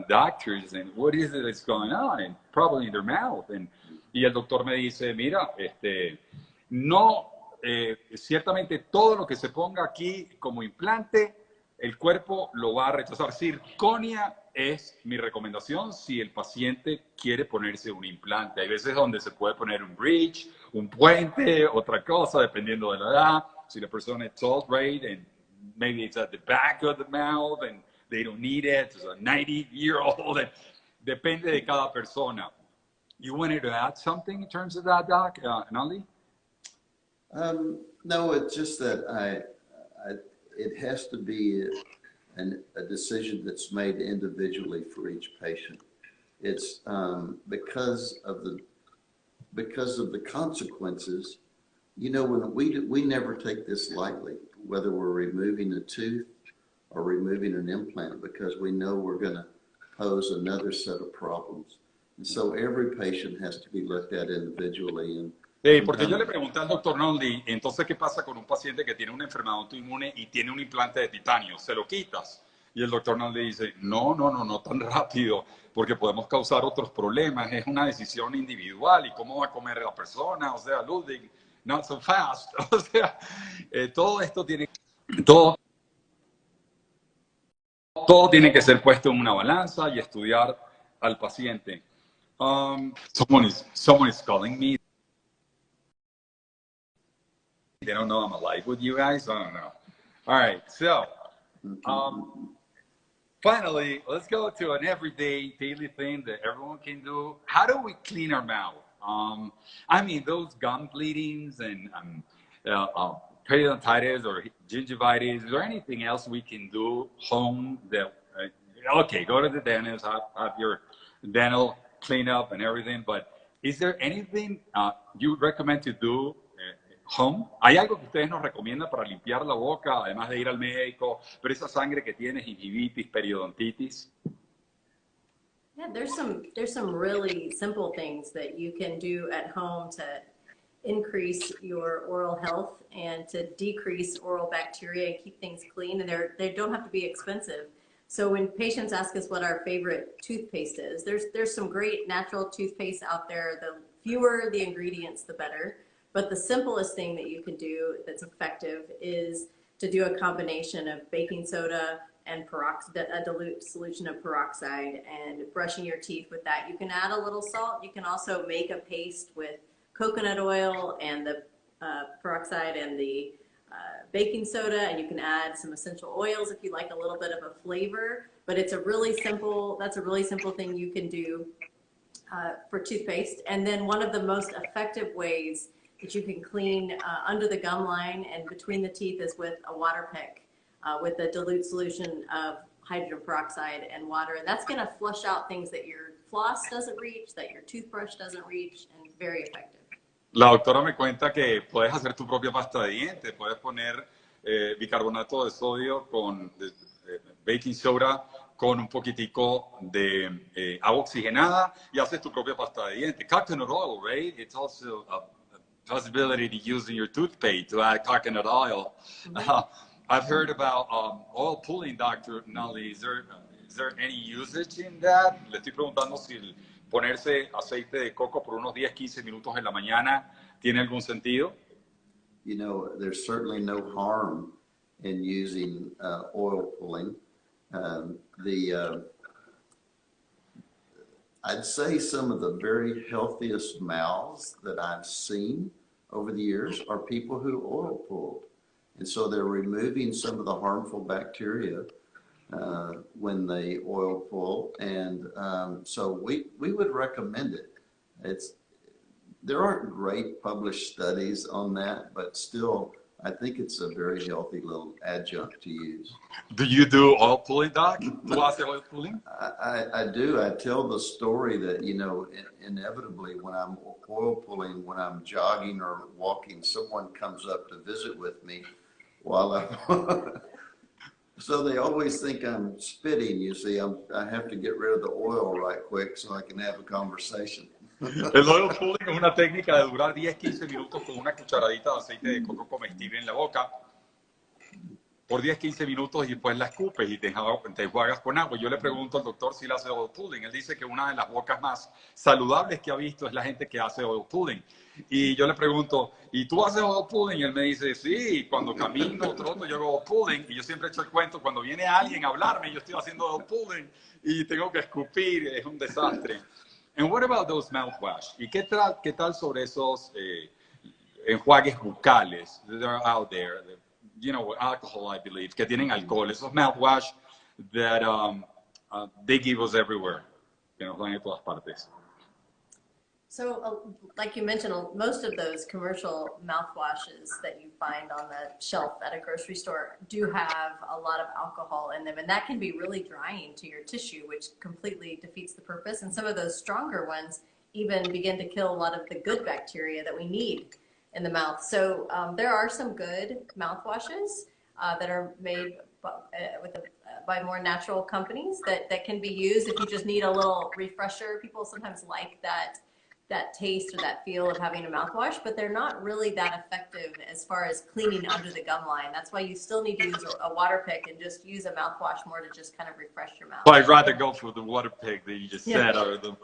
doctors, and what is it that's going on? And probably in their mouth. Y el doctor me dice, mira, ciertamente todo lo que se ponga aquí como implante, el cuerpo lo va a rechazar. Circonia es mi recomendación si el paciente quiere ponerse un implante. Hay veces donde se puede poner un bridge, un puente, otra cosa, dependiendo de la edad. Si la persona es tall, right, and maybe it's at the back of the mouth and they don't need it, it's a 90-year-old. Depende de cada persona. You wanted to add something in terms of that, Doc, Nunnally? No, it's just that it has to be a decision that's made individually for each patient. It's because of the consequences. You know, when we never take this lightly, whether we're removing a tooth or removing an implant, because we know we're going to pose another set of problems. And so every patient has to be looked at individually. And porque yo le pregunté al doctor Nunnally, entonces, ¿qué pasa con un paciente que tiene una enfermedad autoinmune y tiene un implante de titanio? ¿Se lo quitas? Y el doctor Nunnally dice, no tan rápido, porque podemos causar otros problemas. Es una decisión individual. ¿Y cómo va a comer la persona? O sea, Ludwig, not so fast. O sea, todo esto tiene... Todo tiene que ser puesto en una balanza y estudiar al paciente. Someone is calling me. They don't know I'm alive with you guys. I don't know. All right, so finally, let's go to an everyday, daily thing that everyone can do. How do we clean our mouth? I mean, those gum bleedings and periodontitis or gingivitis. Is there anything else we can do home that? Okay, go to the dentist, have your dental cleanup and everything. But is there anything you would recommend to do home? ¿Hay algo que ustedes nos recomiendan para limpiar la boca, además de ir al médico, pero esa sangre que tiene gingivitis, periodontitis? Yeah, there's some really simple things that you can do at home to increase your oral health and to decrease oral bacteria and keep things clean, and they don't have to be expensive. So when patients ask us what our favorite toothpaste is, there's some great natural toothpaste out there. The fewer the ingredients, the better. But the simplest thing that you can do that's effective is to do a combination of baking soda and a dilute solution of peroxide, and brushing your teeth with that. You can add a little salt. You can also make a paste with coconut oil and the peroxide and the baking soda, and you can add some essential oils if you like a little bit of a flavor. But it's a really simple, that's a really simple thing you can do for toothpaste. And then one of the most effective ways that you can clean under the gum line and between the teeth is with a water pick with a dilute solution of hydrogen peroxide and water. And that's going to flush out things that your floss doesn't reach, that your toothbrush doesn't reach, and very effective. La doctora me cuenta que puedes hacer tu propia pasta de dientes, puedes poner bicarbonato de sodio con baking soda con un poquitico de agua oxigenada y haces tu propia pasta de dientes. Coconut oil, right? It's also a possibility to use in your toothpaste to add coconut oil. I've heard about oil pulling, Dr. Nunnally. Is there any usage in that? Le estoy preguntando si ponerse aceite de coco por unos 10-15 minutos en la mañana tiene algún sentido. You know, there's certainly no harm in using oil pulling. I'd say some of the very healthiest mouths that I've seen over the years are people who oil pulled. And so they're removing some of the harmful bacteria when they oil pull. And so we would recommend it. There aren't great published studies on that, but still, I think it's a very healthy little adjunct to use. Do you do oil pulling, Doc? ¿Tú haces oil pulling? I do. I tell the story that, you know, inevitably when I'm oil pulling, when I'm jogging or walking, someone comes up to visit with me while I'm... So they always think I'm spitting, you see. I have to get rid of the oil right quick so I can have a conversation. El oil pulling es una técnica de durar 10-15 minutos con una cucharadita de aceite de coco comestible en la boca por 10-15 minutos y después la escupes y te enjuagas con agua. Yo le pregunto al doctor si él hace oil pulling. Él dice que una de las bocas más saludables que ha visto es la gente que hace oil pulling. Y yo le pregunto, ¿y tú haces oil pulling? Y él me dice, sí, cuando camino, troto, yo hago oil pulling. Y yo siempre echo el cuento, cuando viene alguien a hablarme, yo estoy haciendo oil pulling y tengo que escupir, es un desastre. And what about those mouthwash? ¿Y qué tal sobre esos enjuagues bucales that are out there? You know, alcohol, I believe, que tienen alcohol. Esos mouthwash that they give us everywhere. Que nos dan en todas partes. So, like you mentioned, most of those commercial mouthwashes that you find on the shelf at a grocery store do have a lot of alcohol in them, and that can be really drying to your tissue, which completely defeats the purpose. And some of those stronger ones even begin to kill a lot of the good bacteria that we need in the mouth. So there are some good mouthwashes that are made by more natural companies that can be used if you just need a little refresher. People sometimes like that taste or that feel of having a mouthwash, but they're not really that effective as far as cleaning under the gum line. That's why you still need to use a water pick and just use a mouthwash more to just kind of refresh your mouth. Well, I'd rather go for the water pick that you just said, or the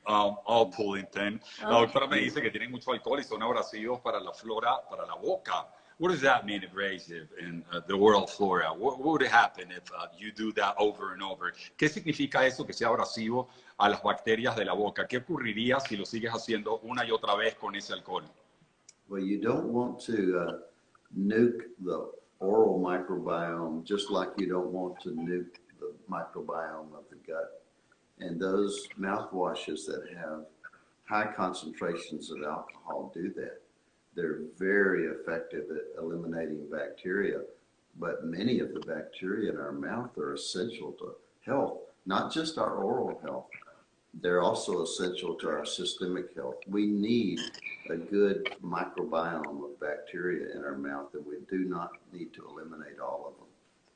all pulling thing. La doctora me dice que tienen mucho alcohol y son abrasivos para la flora, para la boca. What does that mean, abrasive in the oral flora? What would happen if you do that over and over? ¿Qué significa eso, que sea abrasivo a las bacterias de la boca? ¿Qué ocurriría si lo sigues haciendo una y otra vez con ese alcohol? Well, you don't want to nuke the oral microbiome just like you don't want to nuke the microbiome of the gut. And those mouthwashes that have high concentrations of alcohol do that. They're very effective at eliminating bacteria, but many of the bacteria in our mouth are essential to health, not just our oral health. They're also essential to our systemic health. We need a good microbiome of bacteria in our mouth, and we do not need to eliminate all of them.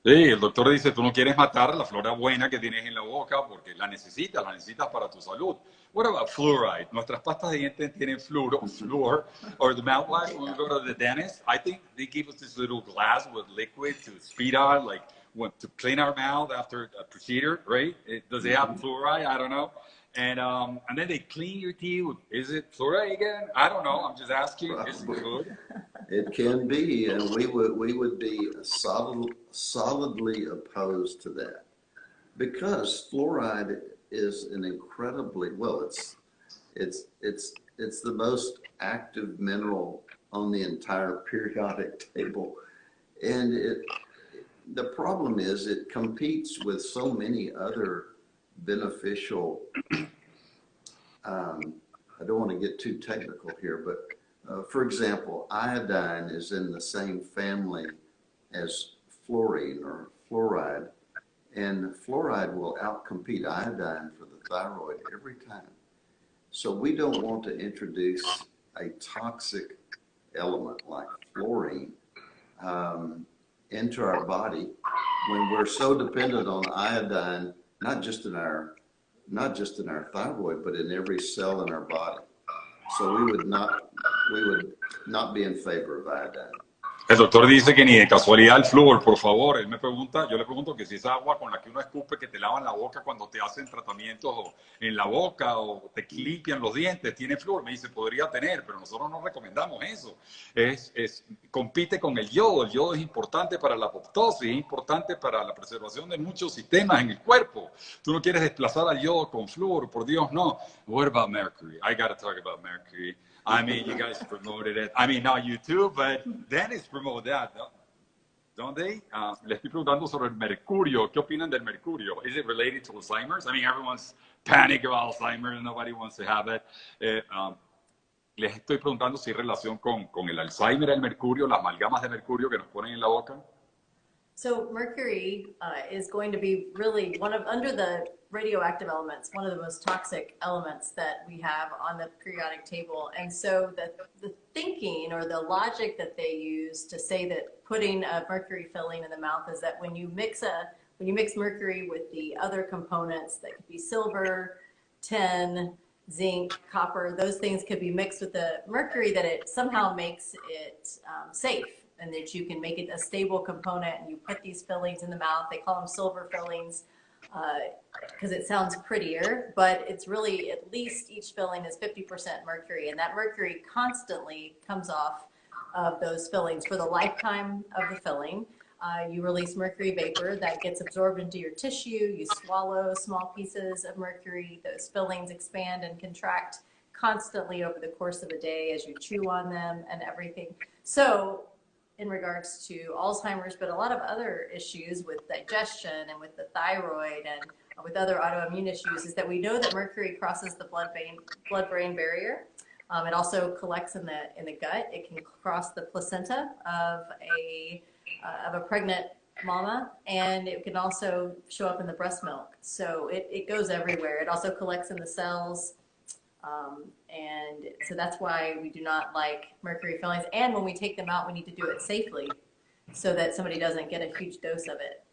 Sí, el doctor dice, tú no quieres matar la flora buena que tienes en la boca porque la necesitas para tu salud. What about fluoride? Nuestras pastas de dientes tienen fluor, or the mouthwash when we go to the dentist. I think they give us this little glass with liquid to spit out, like to clean our mouth after a procedure, right? Does it have fluoride? I don't know. And then they clean your teeth. Is it fluoride again? I don't know. I'm just asking. Is it good? It can be, and we would be solidly opposed to that, because fluoride is an incredibly, well, it's the most active mineral on the entire periodic table, and the problem is it competes with so many other beneficial, I don't want to get too technical here, but for example, iodine is in the same family as fluorine or fluoride, and fluoride will outcompete iodine for the thyroid every time. So we don't want to introduce a toxic element like fluorine into our body when we're so dependent on iodine, not just in our thyroid, but in every cell in our body. So we would not be in favor of iodine. El doctor dice que ni de casualidad el flúor, por favor. Él me pregunta, yo le pregunto que si es agua con la que uno escupe, que te lavan la boca cuando te hacen tratamientos en la boca o te limpian los dientes, tiene flúor. Me dice, podría tener, pero nosotros no recomendamos eso. Compite con el yodo. El yodo es importante para la apoptosis, es importante para la preservación de muchos sistemas en el cuerpo. Tú no quieres desplazar al yodo con flúor, por Dios, no. What about mercury? I got to talk about mercury. I mean, you guys promoted it. I mean, not you too, but Dennis promoted that, don't they? Les estoy preguntando sobre el mercurio. ¿Qué opinan del mercurio? Is it related to Alzheimer's? I mean, everyone's panic about Alzheimer's. Nobody wants to have it. Les estoy preguntando si hay relación con el Alzheimer, el mercurio, las amalgamas de mercurio que nos ponen en la boca. So mercury is going to be really under the radioactive elements, one of the most toxic elements that we have on the periodic table. And so the thinking or the logic that they use to say that putting a mercury filling in the mouth is that when you mix mercury with the other components that could be silver, tin, zinc, copper, those things could be mixed with the mercury, that it somehow makes it safe, and that you can make it a stable component, and you put these fillings in the mouth. They call them silver fillings because it sounds prettier, but it's really, at least each filling is 50% mercury, and that mercury constantly comes off of those fillings for the lifetime of the filling. You release mercury vapor that gets absorbed into your tissue. You swallow small pieces of mercury. Those fillings expand and contract constantly over the course of a day as you chew on them and everything. So in regards to Alzheimer's, but a lot of other issues with digestion and with the thyroid and with other autoimmune issues, is that we know that mercury crosses the blood-brain barrier. It also collects in the gut. It can cross the placenta of a pregnant mama, and it can also show up in the breast milk. So it goes everywhere. It also collects in the cells. And so that's why we do not like mercury fillings. And when we take them out, we need to do it safely so that somebody doesn't get a huge dose of it.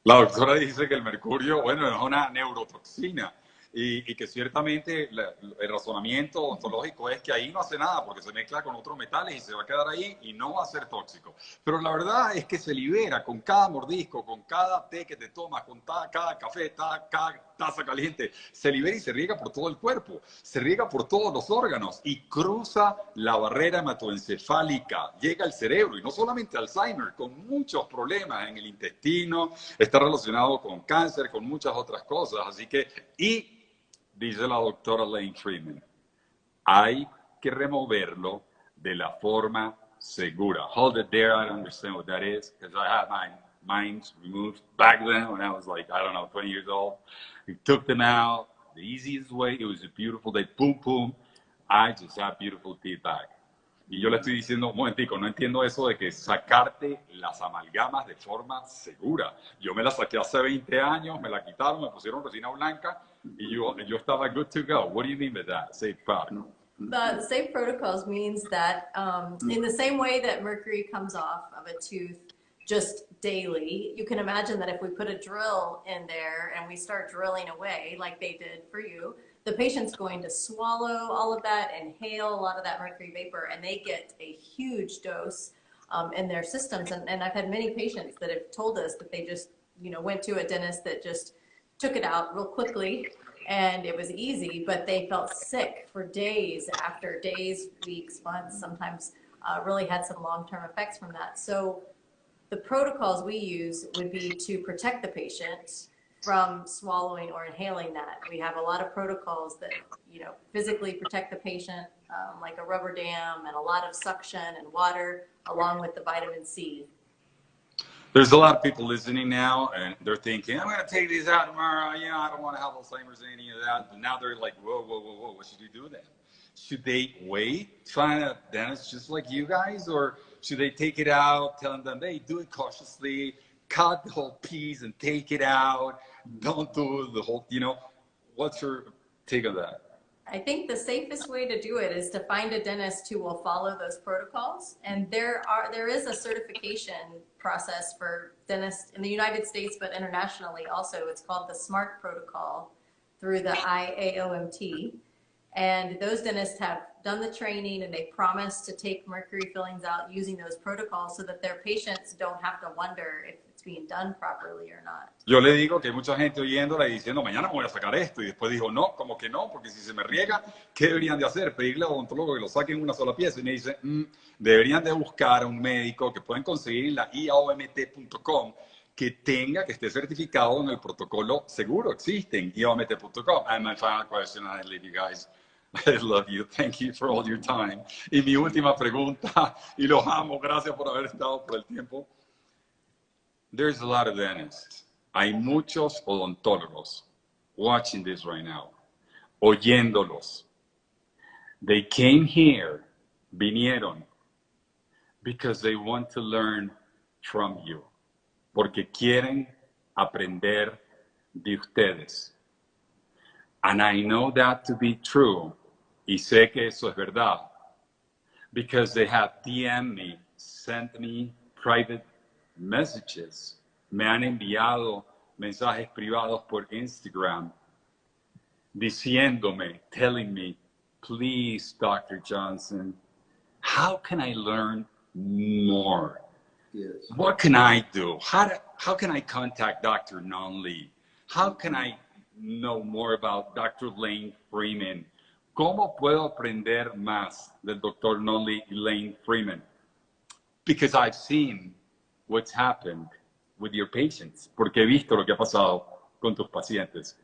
La doctora dice que el mercurio, bueno, es una neurotoxina y que ciertamente el razonamiento ontológico es que ahí no hace nada porque se mezcla con otros metales y se va a quedar ahí y no va a ser tóxico. Pero la verdad es que se libera con cada mordisco, con cada té que te tomas, con cada café, cada taza caliente. Se libera y se riega por todo el cuerpo, se riega por todos los órganos y cruza la barrera hematoencefálica, llega al cerebro, y no solamente Alzheimer, con muchos problemas en el intestino, está relacionado con cáncer, con muchas otras cosas. Así que, dice la doctora Lane Freeman, hay que removerlo de la forma segura. Hold it there, I don't understand what that is, because I had my minds removed back then when I was like, I don't know, 20 years old. We took them out the easiest way. It was a beautiful day. Boom, boom. I just have beautiful teeth back. Y yo le estoy diciendo, un momentico, no entiendo eso de que sacarte las amalgamas de forma segura. Yo me las saqué hace 20 años, me la quitaron, me pusieron resina blanca y yo estaba good to go. What do you mean by that? Safe protocol. The safe protocols means that in the same way that mercury comes off of a tooth just daily, you can imagine that if we put a drill in there and we start drilling away like they did for you, the patient's going to swallow all of that, inhale a lot of that mercury vapor, and they get a huge dose in their systems. And I've had many patients that have told us that they just, went to a dentist that just took it out real quickly, and it was easy, but they felt sick for days after days, weeks, months, sometimes really had some long-term effects from that. So the protocols we use would be to protect the patient from swallowing or inhaling that. We have a lot of protocols that, physically protect the patient, like a rubber dam and a lot of suction and water, along with the vitamin C. There's a lot of people listening now, and they're thinking, I'm going to take these out tomorrow. I don't want to have Alzheimer's or any of that. But now they're like, whoa, what should we do then? Should they wait, find a dentist just like you guys? Or should they take it out, telling them, hey, do it cautiously, cut the whole piece and take it out. Don't do the whole, what's your take on that? I think the safest way to do it is to find a dentist who will follow those protocols. And there is a certification process for dentists in the United States, but internationally also. It's called the SMART protocol through the IAOMT. And those dentists have done the training and they promise to take mercury fillings out using those protocols so that their patients don't have to wonder if it's being done properly or not. Yo le digo que hay mucha gente oyéndola y diciendo, mañana me voy a sacar esto. Y después dijo, no, como que no, porque si se me riega, ¿qué deberían de hacer? Pedirle al odontólogo que lo saquen una sola pieza. Y me dice, deberían de buscar a un médico que pueden conseguir en la iaomt.com que esté certificado en el protocolo seguro. Existen, iaomt.com. And my final question, I leave you guys. I love you. Thank you for all your time. Y mi última pregunta, y los amo, gracias por haber estado por el tiempo. There's a lot of dentists. Hay muchos odontólogos watching this right now, oyéndolos. They came here, vinieron, because they want to learn from you. Porque quieren aprender de ustedes. And I know that to be true. Y sé que eso es verdad. Because they have DM'd me, sent me private messages. Me han enviado mensajes privados por Instagram diciéndome, telling me, please, Dr. Johnson, how can I learn more? Yes. What can I do? How can I contact Dr. Nunnally? How can I know more about Dr. Lane Freeman? ¿Cómo puedo aprender más del Dr. Nunnally y Lane Freeman? Because I've seen what's happened with your patients. Porque he visto lo que ha pasado con tus pacientes.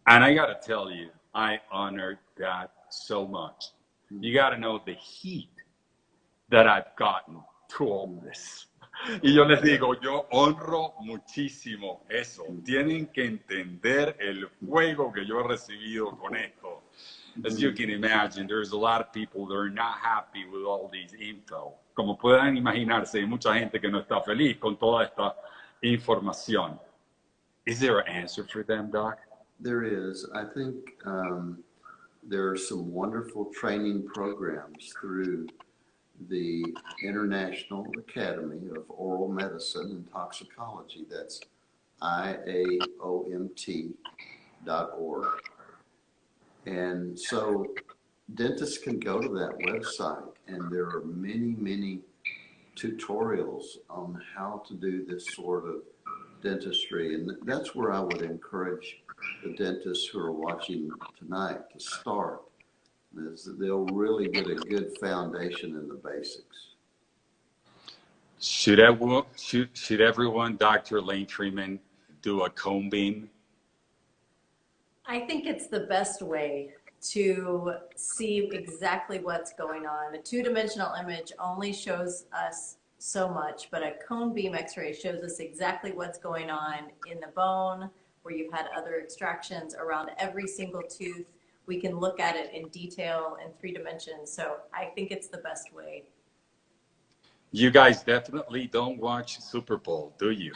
And I gotta tell you, I honor that so much. You gotta know the heat that I've gotten to all this. Y yo les digo, yo honro muchísimo eso. Tienen que entender el fuego que yo he recibido con esto. As you can imagine, there's a lot of people that are not happy with all these info. Como pueden imaginarse, hay mucha gente que no está feliz con toda esta información. Is there an answer for them, Doc? There is. I think there are some wonderful training programs through the International Academy of Oral Medicine and Toxicology. That's IAOMT.org. And so dentists can go to that website, and there are many, many tutorials on how to do this sort of dentistry. And that's where I would encourage the dentists who are watching tonight to start. Is that they'll really get a good foundation in the basics. Should everyone, Dr. Lane Freeman, do a cone beam? I think it's the best way to see exactly what's going on. A two-dimensional image only shows us so much, but a cone beam x-ray shows us exactly what's going on in the bone, where you've had other extractions around every single tooth. We can look at it in detail in 3 dimensions. So I think it's the best way. You guys definitely don't watch Super Bowl, do you?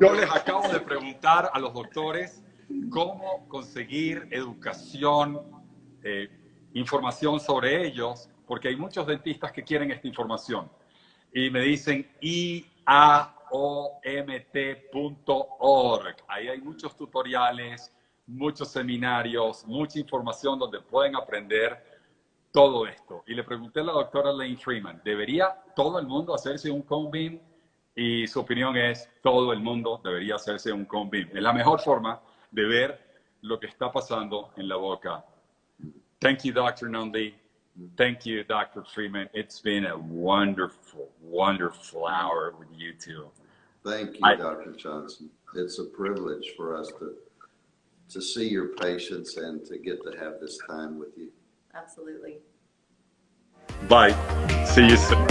Yo les acabo de preguntar a los doctores cómo conseguir educación, información sobre ellos, porque hay muchos dentistas que quieren esta información. Y me dicen iaomt.org. Ahí hay muchos tutoriales, muchos seminarios, mucha información donde pueden aprender todo esto. Y le pregunté a la doctora Lane Freeman, ¿debería todo el mundo hacerse un cone beam? Y su opinión es, todo el mundo debería hacerse un cone beam. Es la mejor forma de ver lo que está pasando en la boca. Thank you, Dr. Nunnally. Thank you, Dr. Freeman. It's been a wonderful, wonderful hour with you two. Thank you, Dr. Johnson. It's a privilege for us to see your patients and to get to have this time with you. Absolutely. Bye. See you soon.